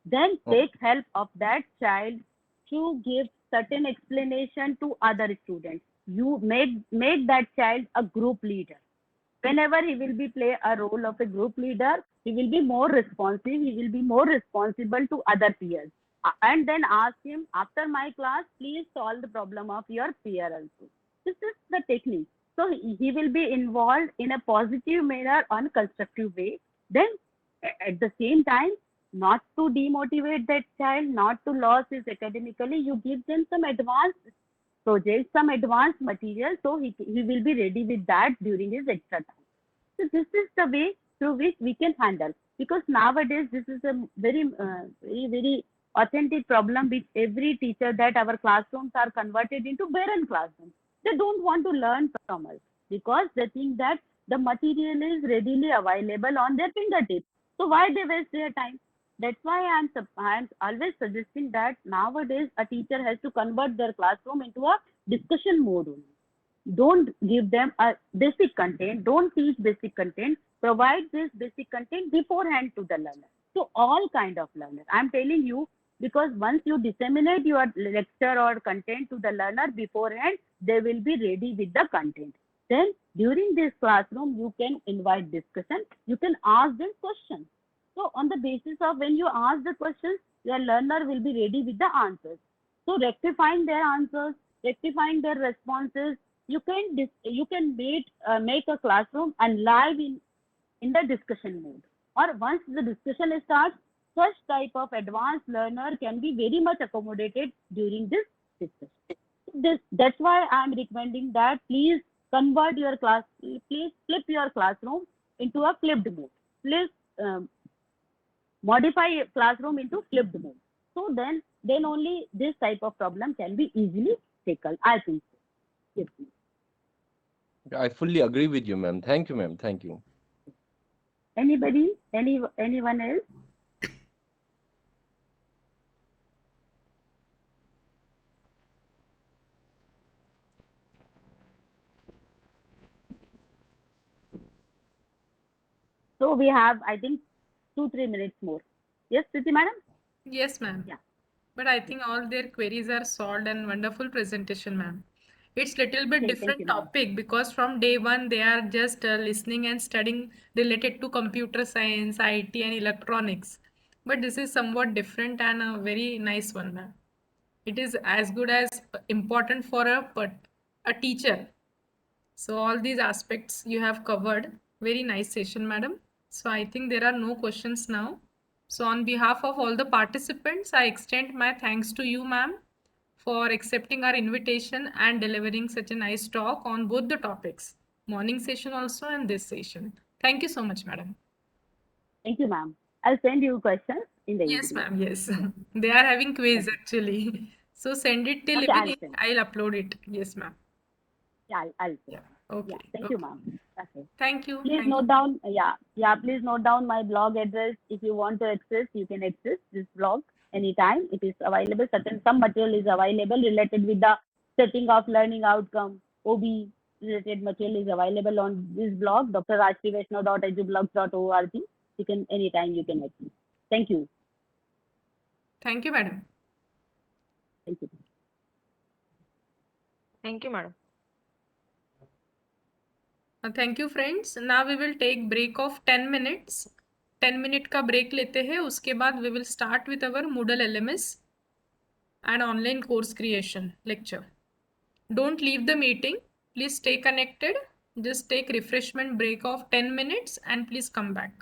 Then take help of that child to give certain explanation to other students. You make that child a group leader. Whenever he will be play a role of a group leader, he will be more responsive, he will be more responsible to other peers. And then ask him, after my class, please solve the problem of your peer also. This is the technique. So he will be involved in a positive manner on constructive way. Then at the same time, not to demotivate that child, not to lose his academically, you give them some advanced projects, some advanced material, so he will be ready with that during his extra time. So this is the way through which we can handle. Because nowadays this is a very authentic problem with every teacher, that our classrooms are converted into barren classrooms. They don't want to learn from us because they think that the material is readily available on their fingertips. So why they waste their time? That's why I'm always suggesting that nowadays a teacher has to convert their classroom into a discussion mode only. Don't give them a basic content. Don't teach basic content. Provide this basic content beforehand to the learner. So all kind of learner. I'm telling you, because once you disseminate your lecture or content to the learner beforehand, they will be ready with the content. Then during this classroom, you can invite discussion. You can ask them questions. So on the basis of when you ask the questions, your learner will be ready with the answers. So rectifying their answers, rectifying their responses, you can make a classroom and live in the discussion mode. Or once the discussion starts, such type of advanced learner can be very much accommodated during this discussion. That's why I'm recommending that please convert your class, please flip your classroom into a flipped mode. Please modify a classroom into flipped mode. So then only this type of problem can be easily tackled. I think so. Yes, please. I fully agree with you, ma'am. Thank you, ma'am. Thank you. Anybody? Anyone else? So we have, I think, 2-3 minutes more. Yes, Priti madam? Yes, ma'am. Yeah. But I think all their queries are solved, and wonderful presentation, ma'am. It's little bit Okay, thank different you, ma'am. topic because from day one they are just listening and studying related to computer science, IT and electronics. But this is somewhat different and a very nice one, ma'am. It is as good as important for a teacher. So all these aspects you have covered. Very nice session, madam. So I think there are no questions now. So on behalf of all the participants, I extend my thanks to you, ma'am, for accepting our invitation and delivering such a nice talk on both the topics, morning session also and this session. Thank you so much, madam. Thank you, ma'am. I'll send you questions in the Yes, evening. ma'am. Yes. They are having quiz actually. So send it till Okay, I'll evening. send. I'll upload it. Yes, ma'am. Yeah, I'll send. Yeah. Okay. Yeah, thank Okay. you, ma'am. Okay. Thank you. Please Thank note you. down, please note down my blog address. If you want to access, you can access this blog anytime. It is available. Some material is available related with the setting of learning outcome. OB related material is available on this blog, drrashtrivaishnav.edublogs.org. You can anytime you can access. Thank you. Thank you, madam. Thank you. Thank you, madam. Thank you, friends. Now we will take break of 10 minutes. 10 minute का break लेते हैं. उसके बाद we will start with our Moodle LMS and online course creation lecture. Don't leave the meeting. Please stay connected. Just take refreshment break of 10 minutes and please come back.